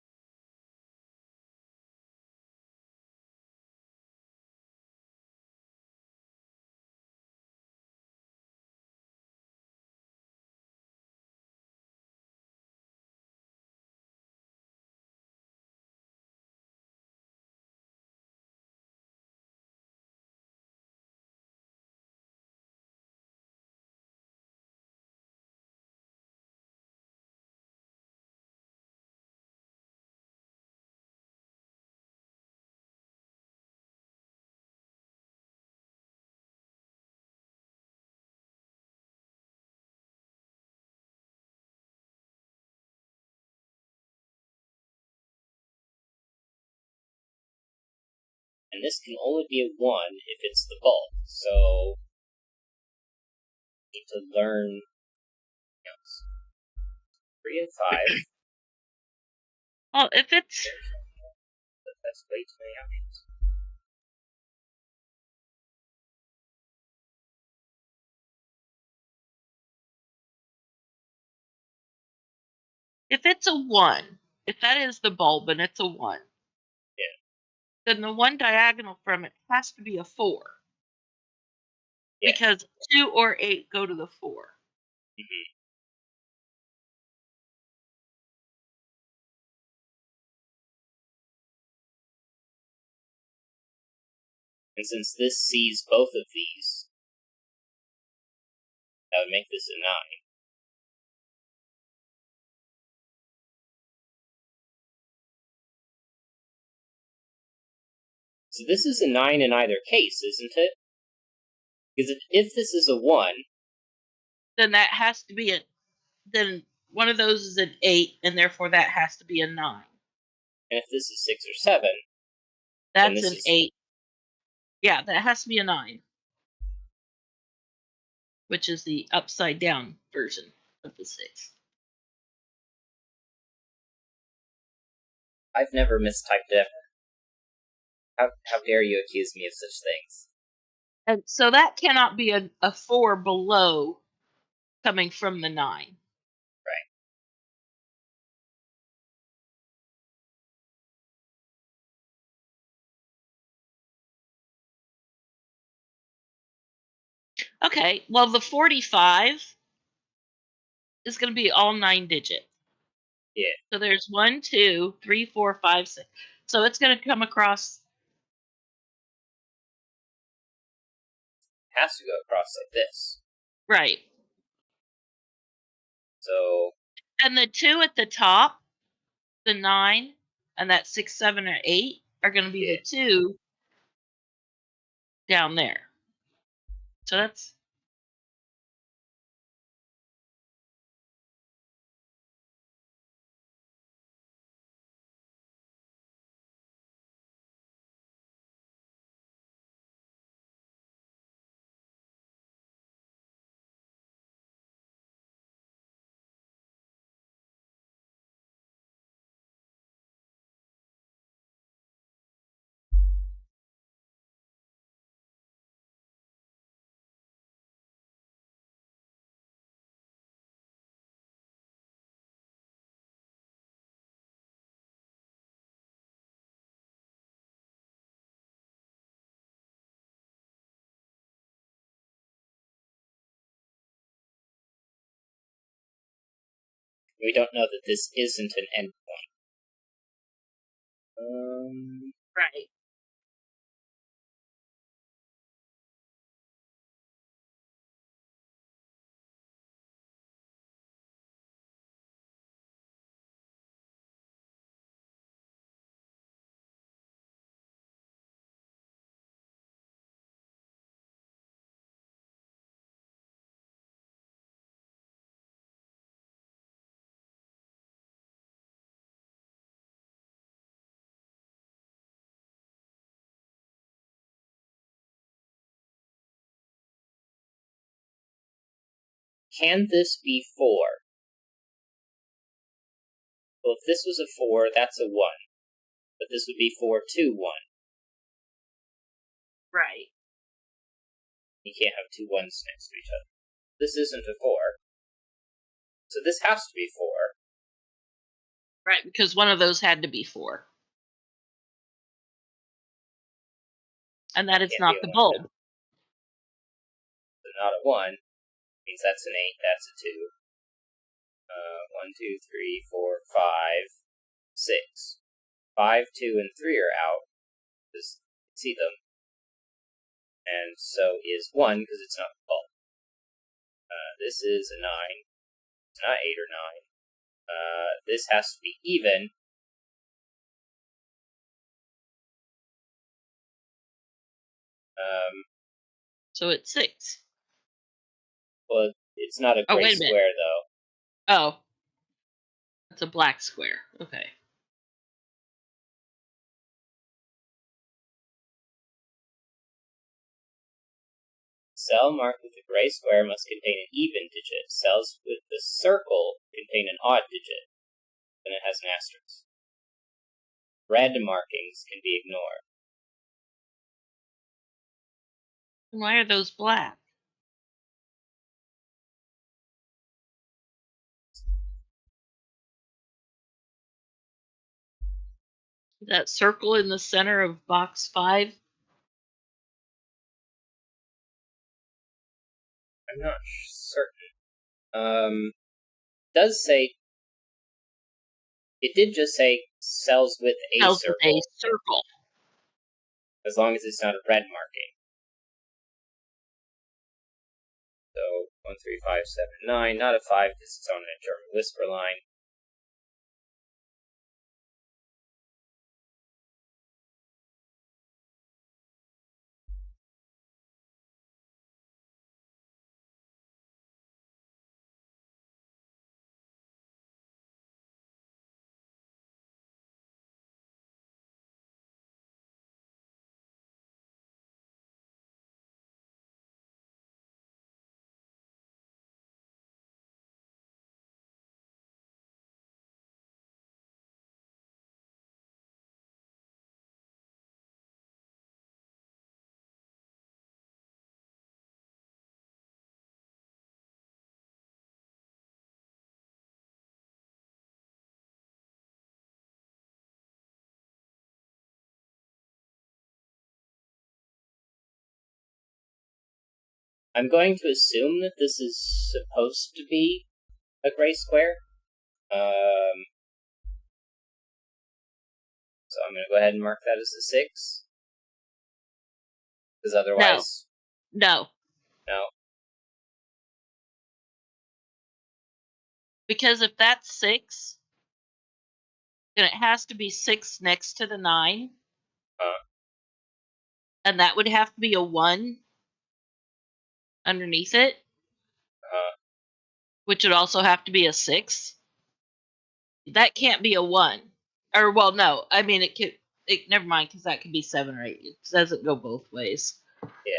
Speaker 1: And this can only be a 1 if it's the bulk, so I need to learn 3 and 5.
Speaker 2: Well, if it's
Speaker 1: That's way too many options.
Speaker 2: a 1, if that is the bulb and it's a 1,
Speaker 1: Yeah.
Speaker 2: then the one diagonal from it has to be a 4.
Speaker 1: Yeah.
Speaker 2: Because 2 or 8 go to the 4.
Speaker 1: Mm-hmm. And since this sees both of these, that would make this a 9. So this is a 9 in either case, isn't it? Because if this is a 1,
Speaker 2: Then that has to be then one of those is an 8, and therefore that has to be a 9.
Speaker 1: and if this is 6 or 7, then
Speaker 2: That's
Speaker 1: this
Speaker 2: an
Speaker 1: is...
Speaker 2: 8. Yeah, that has to be a 9, which is the upside down version of the 6.
Speaker 1: I've never mistyped ever. How dare you accuse me of such things?
Speaker 2: And so that cannot be a 4 below coming from the 9.
Speaker 1: Right.
Speaker 2: Okay, well, the 45 is going to be all 9 digit.
Speaker 1: Yeah.
Speaker 2: So there's 1, 2, 3, 4, 5, 6. So it's going to come across.
Speaker 1: It has to go across like this.
Speaker 2: Right.
Speaker 1: So...
Speaker 2: And the 2 at the top, the 9, and that 6, 7, or 8 are going to be
Speaker 1: yeah.
Speaker 2: the 2 down there. So that's
Speaker 1: We don't know that this isn't an endpoint.
Speaker 2: Right.
Speaker 1: Can this be 4? Well, if this was a 4, that's a 1. But this would be 4, 2, 1.
Speaker 2: Right.
Speaker 1: You can't have two 1s next to each other. This isn't a 4. So this has to be 4.
Speaker 2: Right, because one of those had to be 4. And that is
Speaker 1: Can't be
Speaker 2: not
Speaker 1: a
Speaker 2: the
Speaker 1: 1
Speaker 2: bulb.
Speaker 1: now. So not a 1 means that's an 8, that's a 2. 1, 2, 3, 4, 5, 6. 5, 2, and 3 are out. Just see them. And so is 1 because it's not the bulb. This is a 9. It's not 8 or 9. This has to be even.
Speaker 2: So it's 6.
Speaker 1: Well, it's not a
Speaker 2: Oh,
Speaker 1: gray
Speaker 2: wait a minute.
Speaker 1: square, though.
Speaker 2: Oh. That's a black square. Okay.
Speaker 1: Cell marked with a gray square must contain an even digit. Cells with the circle contain an odd digit. Then it has an asterisk. Red markings can be ignored.
Speaker 2: And why are those black? That circle in the center of box 5?
Speaker 1: I'm not certain. Does say it did just say cells with a
Speaker 2: Cells with a
Speaker 1: circle,
Speaker 2: circle.
Speaker 1: as long as it's not a red marking. So 1, 3, 5, 7, 9, not a 5 because it's on a German whisper line. I'm going to assume that this is supposed to be a gray square. So I'm going to go ahead and mark that as a 6. Because otherwise...
Speaker 2: No.
Speaker 1: No.
Speaker 2: Because if that's 6, then it has to be 6 next to the 9. And that would have to be a 1 underneath it. Which would also have to be a 6. That can't be a 1. Or, well, no. I mean, it could... never mind, because that could be 7 or 8. It doesn't go both ways.
Speaker 1: Yeah.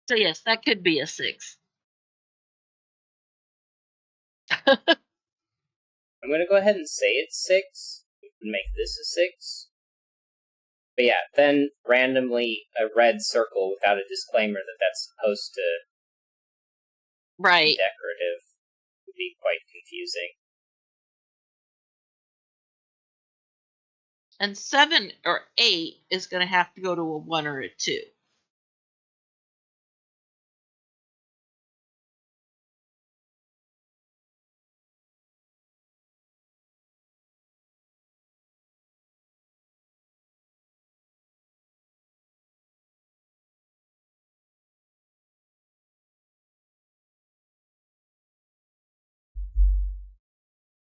Speaker 2: So, yes, that could be a 6.
Speaker 1: I'm going to go ahead and say it's 6. And make this a 6. But yeah, then randomly a red circle without a disclaimer that that's supposed to
Speaker 2: Right.
Speaker 1: be decorative would be quite confusing.
Speaker 2: And 7 or 8 is going to have to go to a 1 or a 2.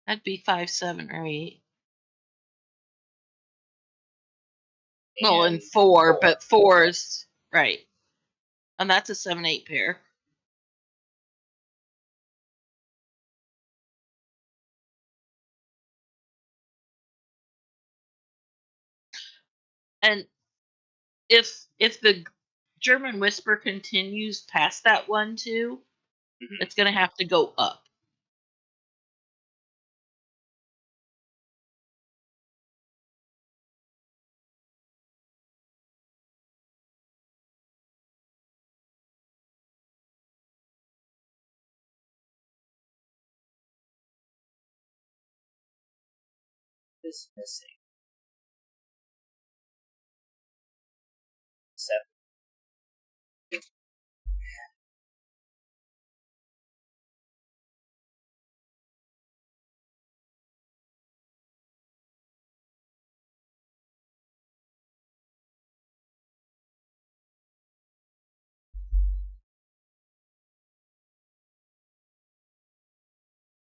Speaker 2: That'd be 5, 7, or 8. Well, and
Speaker 1: and
Speaker 2: 4,
Speaker 1: 4.
Speaker 2: but 4 is right. And that's a 7, 8 pair. And if the German Whisper continues past that 1, 2,
Speaker 1: Mhm.
Speaker 2: it's going to have to go up.
Speaker 1: Is missing 7.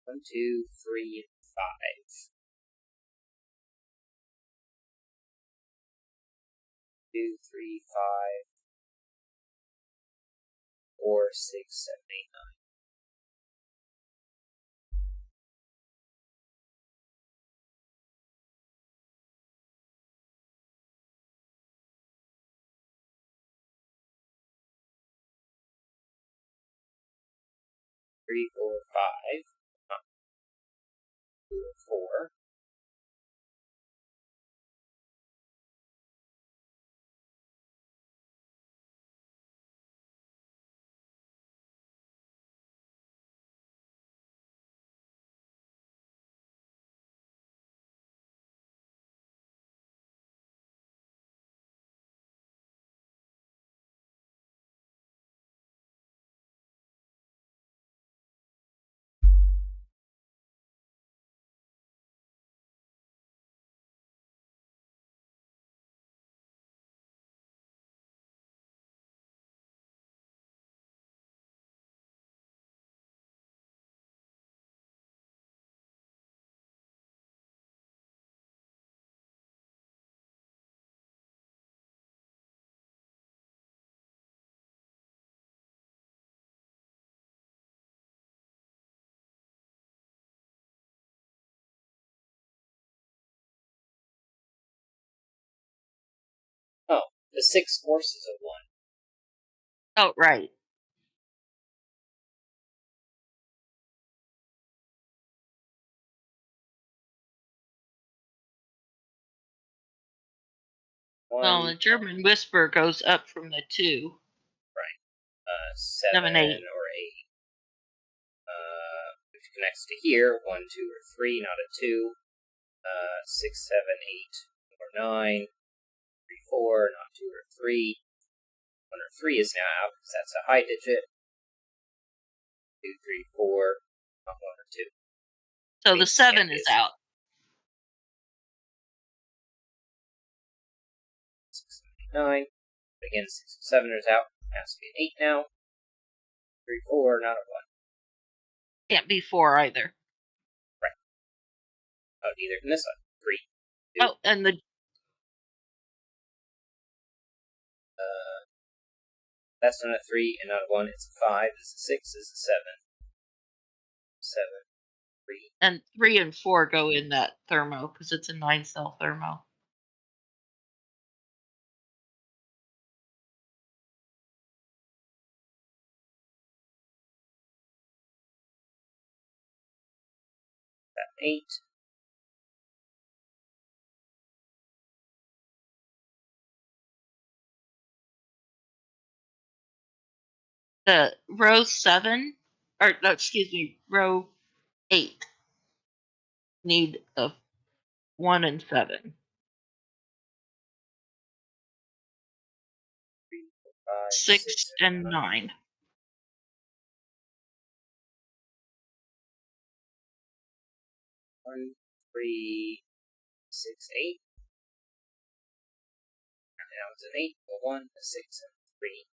Speaker 1: One, two, three, 5. 2, 3, 5, 4, 6, 7, 8, 9. 3, 4, 5. 2, 4. Oh, the 6 forces of 1.
Speaker 2: Oh, right. Well,
Speaker 1: 1,
Speaker 2: the German Whisper goes up from the 2.
Speaker 1: 7,
Speaker 2: 7, 8.
Speaker 1: or 8. Which connects to here. 1, 2, or 3, not a 2. 6, 7, 8, or 9. 3, 4, not 2 or 3. 1 or 3 is now out because that's a high digit. 2, 3, 4, not 1 or 2.
Speaker 2: So the 7 is out.
Speaker 1: 6, 7, 8, 9. Again, 6 and 7 is out. Has to be an 8 now. 3, 4, not a 1.
Speaker 2: Can't be 4 either.
Speaker 1: Right. Oh, neither can this one. 3, 2.
Speaker 2: Oh, and the
Speaker 1: That's not a 3 and not a 1. It's a 5. It's a 6. It's a 7. 7, 3.
Speaker 2: and 3 and 4 go in that thermo because it's a 9-cell thermo.
Speaker 1: That 8.
Speaker 2: The row 7, or no, excuse me, row 8 need a 1 and 7.
Speaker 1: 3, 4, 5,
Speaker 2: 6
Speaker 1: 6,
Speaker 2: and
Speaker 1: 9.
Speaker 2: 9.
Speaker 1: 1, 3, 6, 8. And now it's an 8, a 1, a 6, and a 3.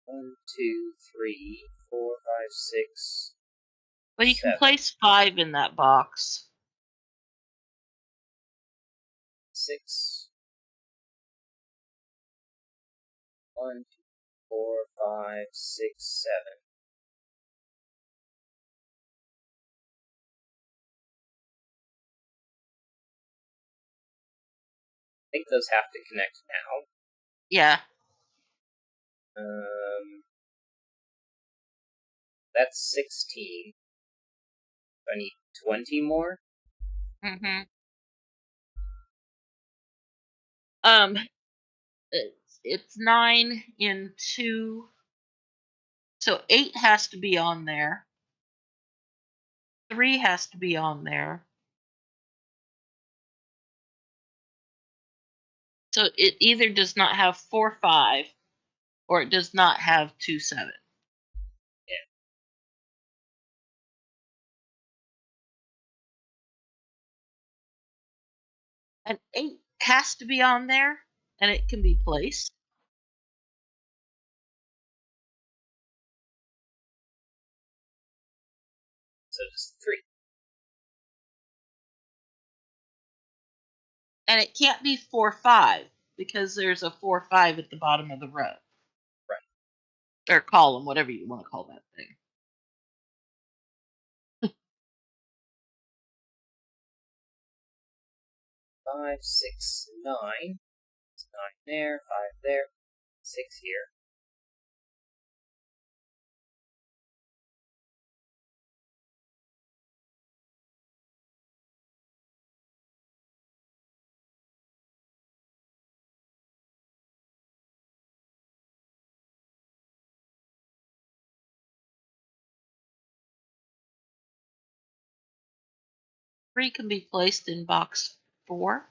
Speaker 1: 1, 1, 2, 3, 4, 5, 6,
Speaker 2: Well, you can
Speaker 1: 7,
Speaker 2: place 5 in that box.
Speaker 1: 6, 1, 2, 4, 5, 6, 7. I think those have to connect now.
Speaker 2: Yeah.
Speaker 1: That's 16. I need 20 more.
Speaker 2: Mm-hmm. It's 9 in 2. So 8 has to be on there. 3 has to be on there. So it either does not have 4, 5, or it does not have 2, 7.
Speaker 1: Yeah.
Speaker 2: And 8 has to be on there, and it can be placed.
Speaker 1: So just 3.
Speaker 2: And it can't be 4, 5 because there's a 4, 5 at the bottom of the row.
Speaker 1: Right.
Speaker 2: Or column, whatever you want to call that thing.
Speaker 1: 5, 6, 9. It's 9 there, 5 there, 6 here.
Speaker 2: Three can be placed in box 4.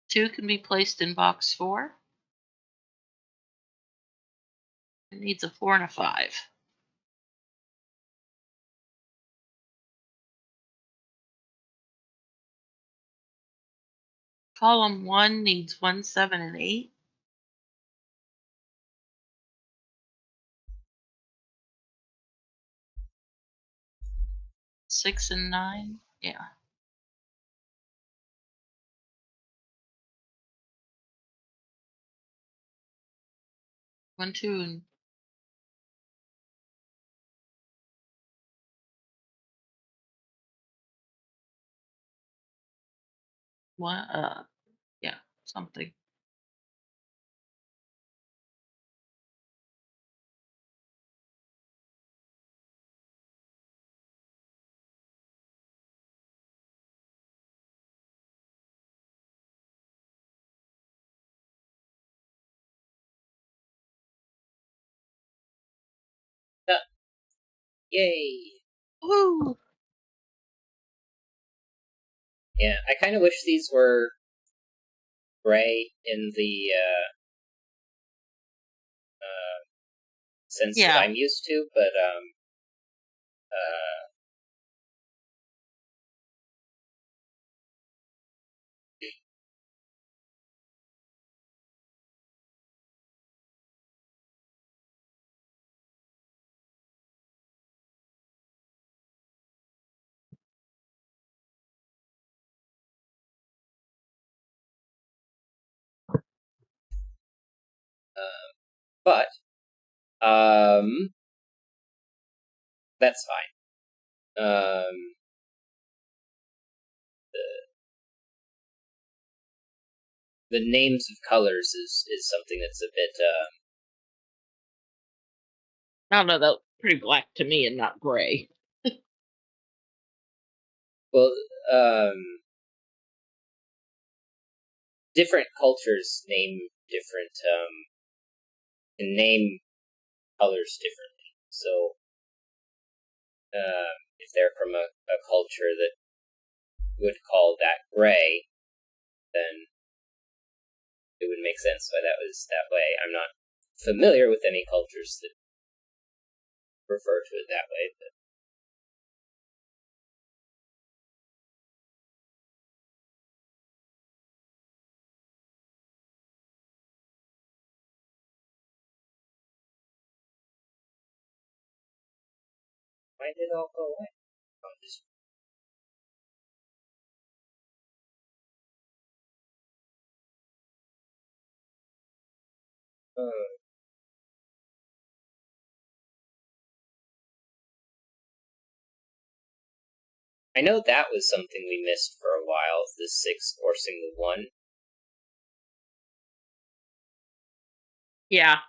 Speaker 2: 2 can be placed in box 4. It needs a 4 and a 5. Column 1 needs 1, 7, and 8. 6 and 9. Yeah. 1, 2, and 1. Yeah, something.
Speaker 1: Yay!
Speaker 2: Woo!
Speaker 1: Yeah, I kind of wish these were gray in the sense that
Speaker 2: Yeah.
Speaker 1: I'm used to, but uh, but that's fine. The names of colors is something that's a bit
Speaker 2: I don't know, that's pretty black to me and not gray.
Speaker 1: well, different cultures name colors differently. So if they're from a culture that would call that gray, then it would make sense why that was that way. I'm not familiar with any cultures that refer to it that way, but Why did it all go away? Oh, just... I know that was something we missed for a while, the 6 forcing the 1.
Speaker 2: Yeah.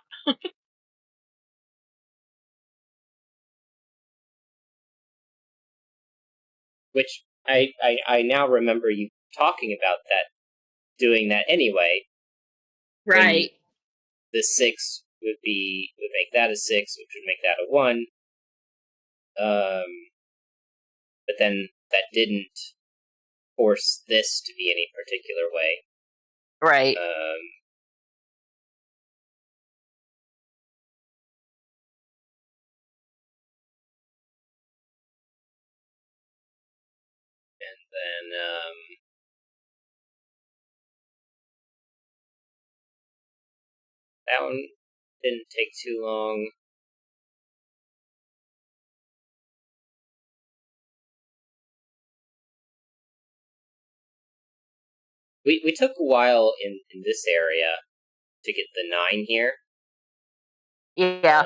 Speaker 1: Which I now remember you talking about that, doing that anyway. When
Speaker 2: Right.
Speaker 1: the 6 would make that a 6, which would make that a 1. But then that didn't force this to be any particular way.
Speaker 2: Right.
Speaker 1: And then that one didn't take too long. We took a while in this area to get the 9 here.
Speaker 2: Yeah.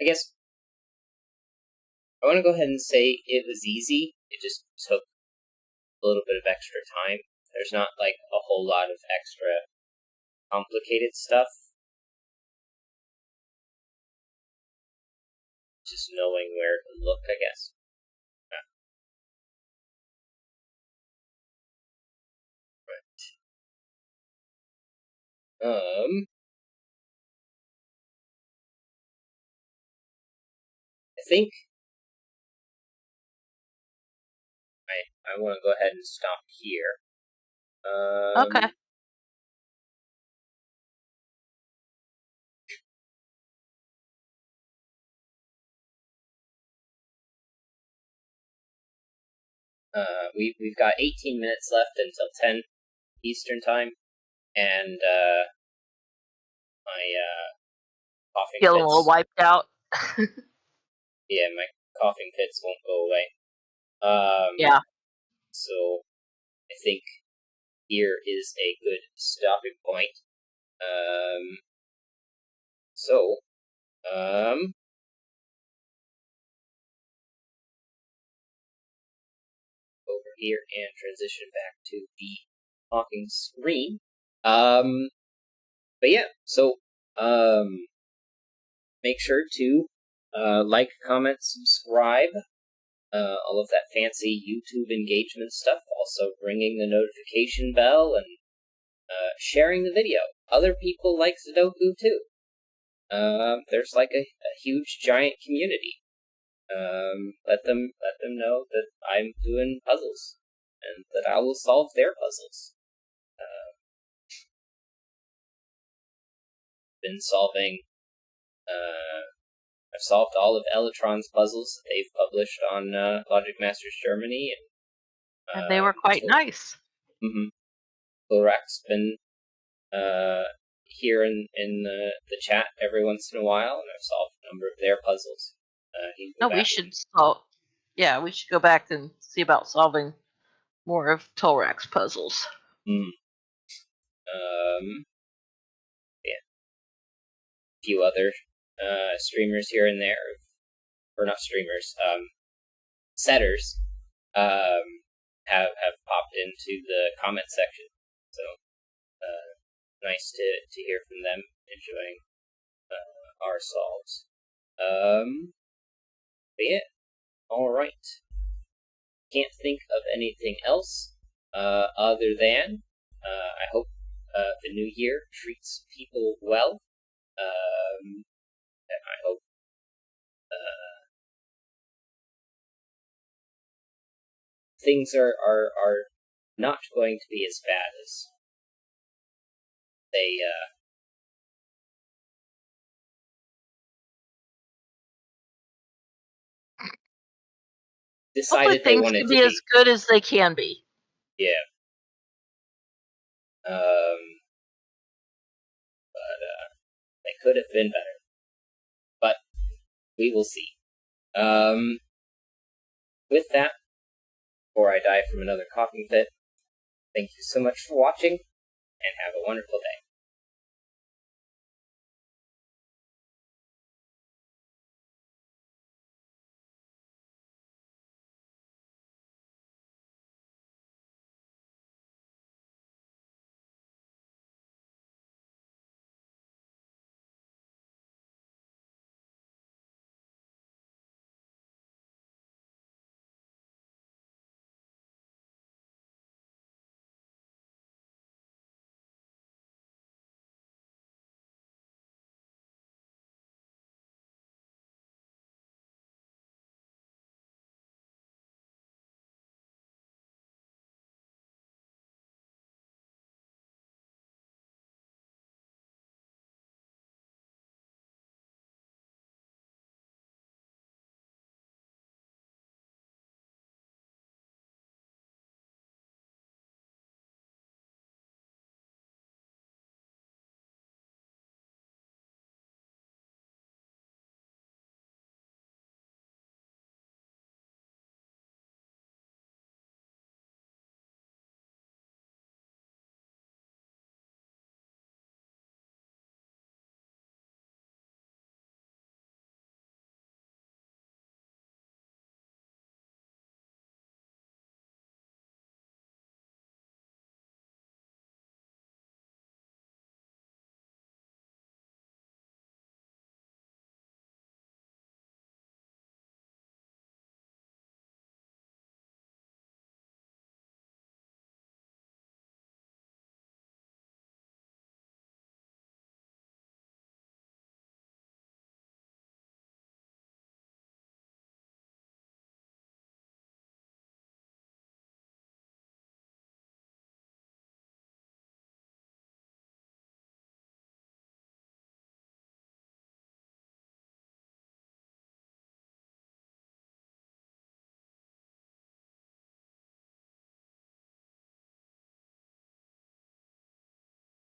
Speaker 1: I guess I want to go ahead and say it was easy. It just took a little bit of extra time. There's not like a whole lot of extra complicated stuff. Just knowing where to look, I guess. Right. I think I want to go ahead and stop here.
Speaker 2: Okay.
Speaker 1: We've got 18 minutes left until 10 Eastern time, and my coughing
Speaker 2: Feeling a little
Speaker 1: fits.
Speaker 2: wiped out.
Speaker 1: Yeah, my coughing fits won't go away.
Speaker 2: Yeah.
Speaker 1: So I think here is a good stopping point. So over here and transition back to the talking screen. But yeah, so make sure to like, comment, subscribe, all of that fancy YouTube engagement stuff. Also ringing the notification bell and sharing the video. Other people like Sudoku too. There's like a huge giant community. Let them know that I'm doing puzzles and that I will solve their puzzles. Been solving. I've solved all of Elitron's puzzles that they've published on Logic Masters Germany,
Speaker 2: And they were quite nice.
Speaker 1: Mm-hmm. Lorak's been here in the chat every once in a while, and I've solved a number of their puzzles.
Speaker 2: No, we should solve. Yeah, we should go back and see about solving more of Tolrak's puzzles.
Speaker 1: Yeah, a few other streamers here and there, or not streamers, setters, have popped into the comment section. So nice to hear from them enjoying our solves. But yeah, all right. Can't think of anything else other than I hope the new year treats people well. I hope things are not going to be as bad as they
Speaker 2: Hopefully
Speaker 1: decided they
Speaker 2: things
Speaker 1: wanted
Speaker 2: can
Speaker 1: to
Speaker 2: be as good as they can be.
Speaker 1: Yeah. But they could have been better. But we will see. With that, before I die from another coughing fit, thank you so much for watching, and have a wonderful day.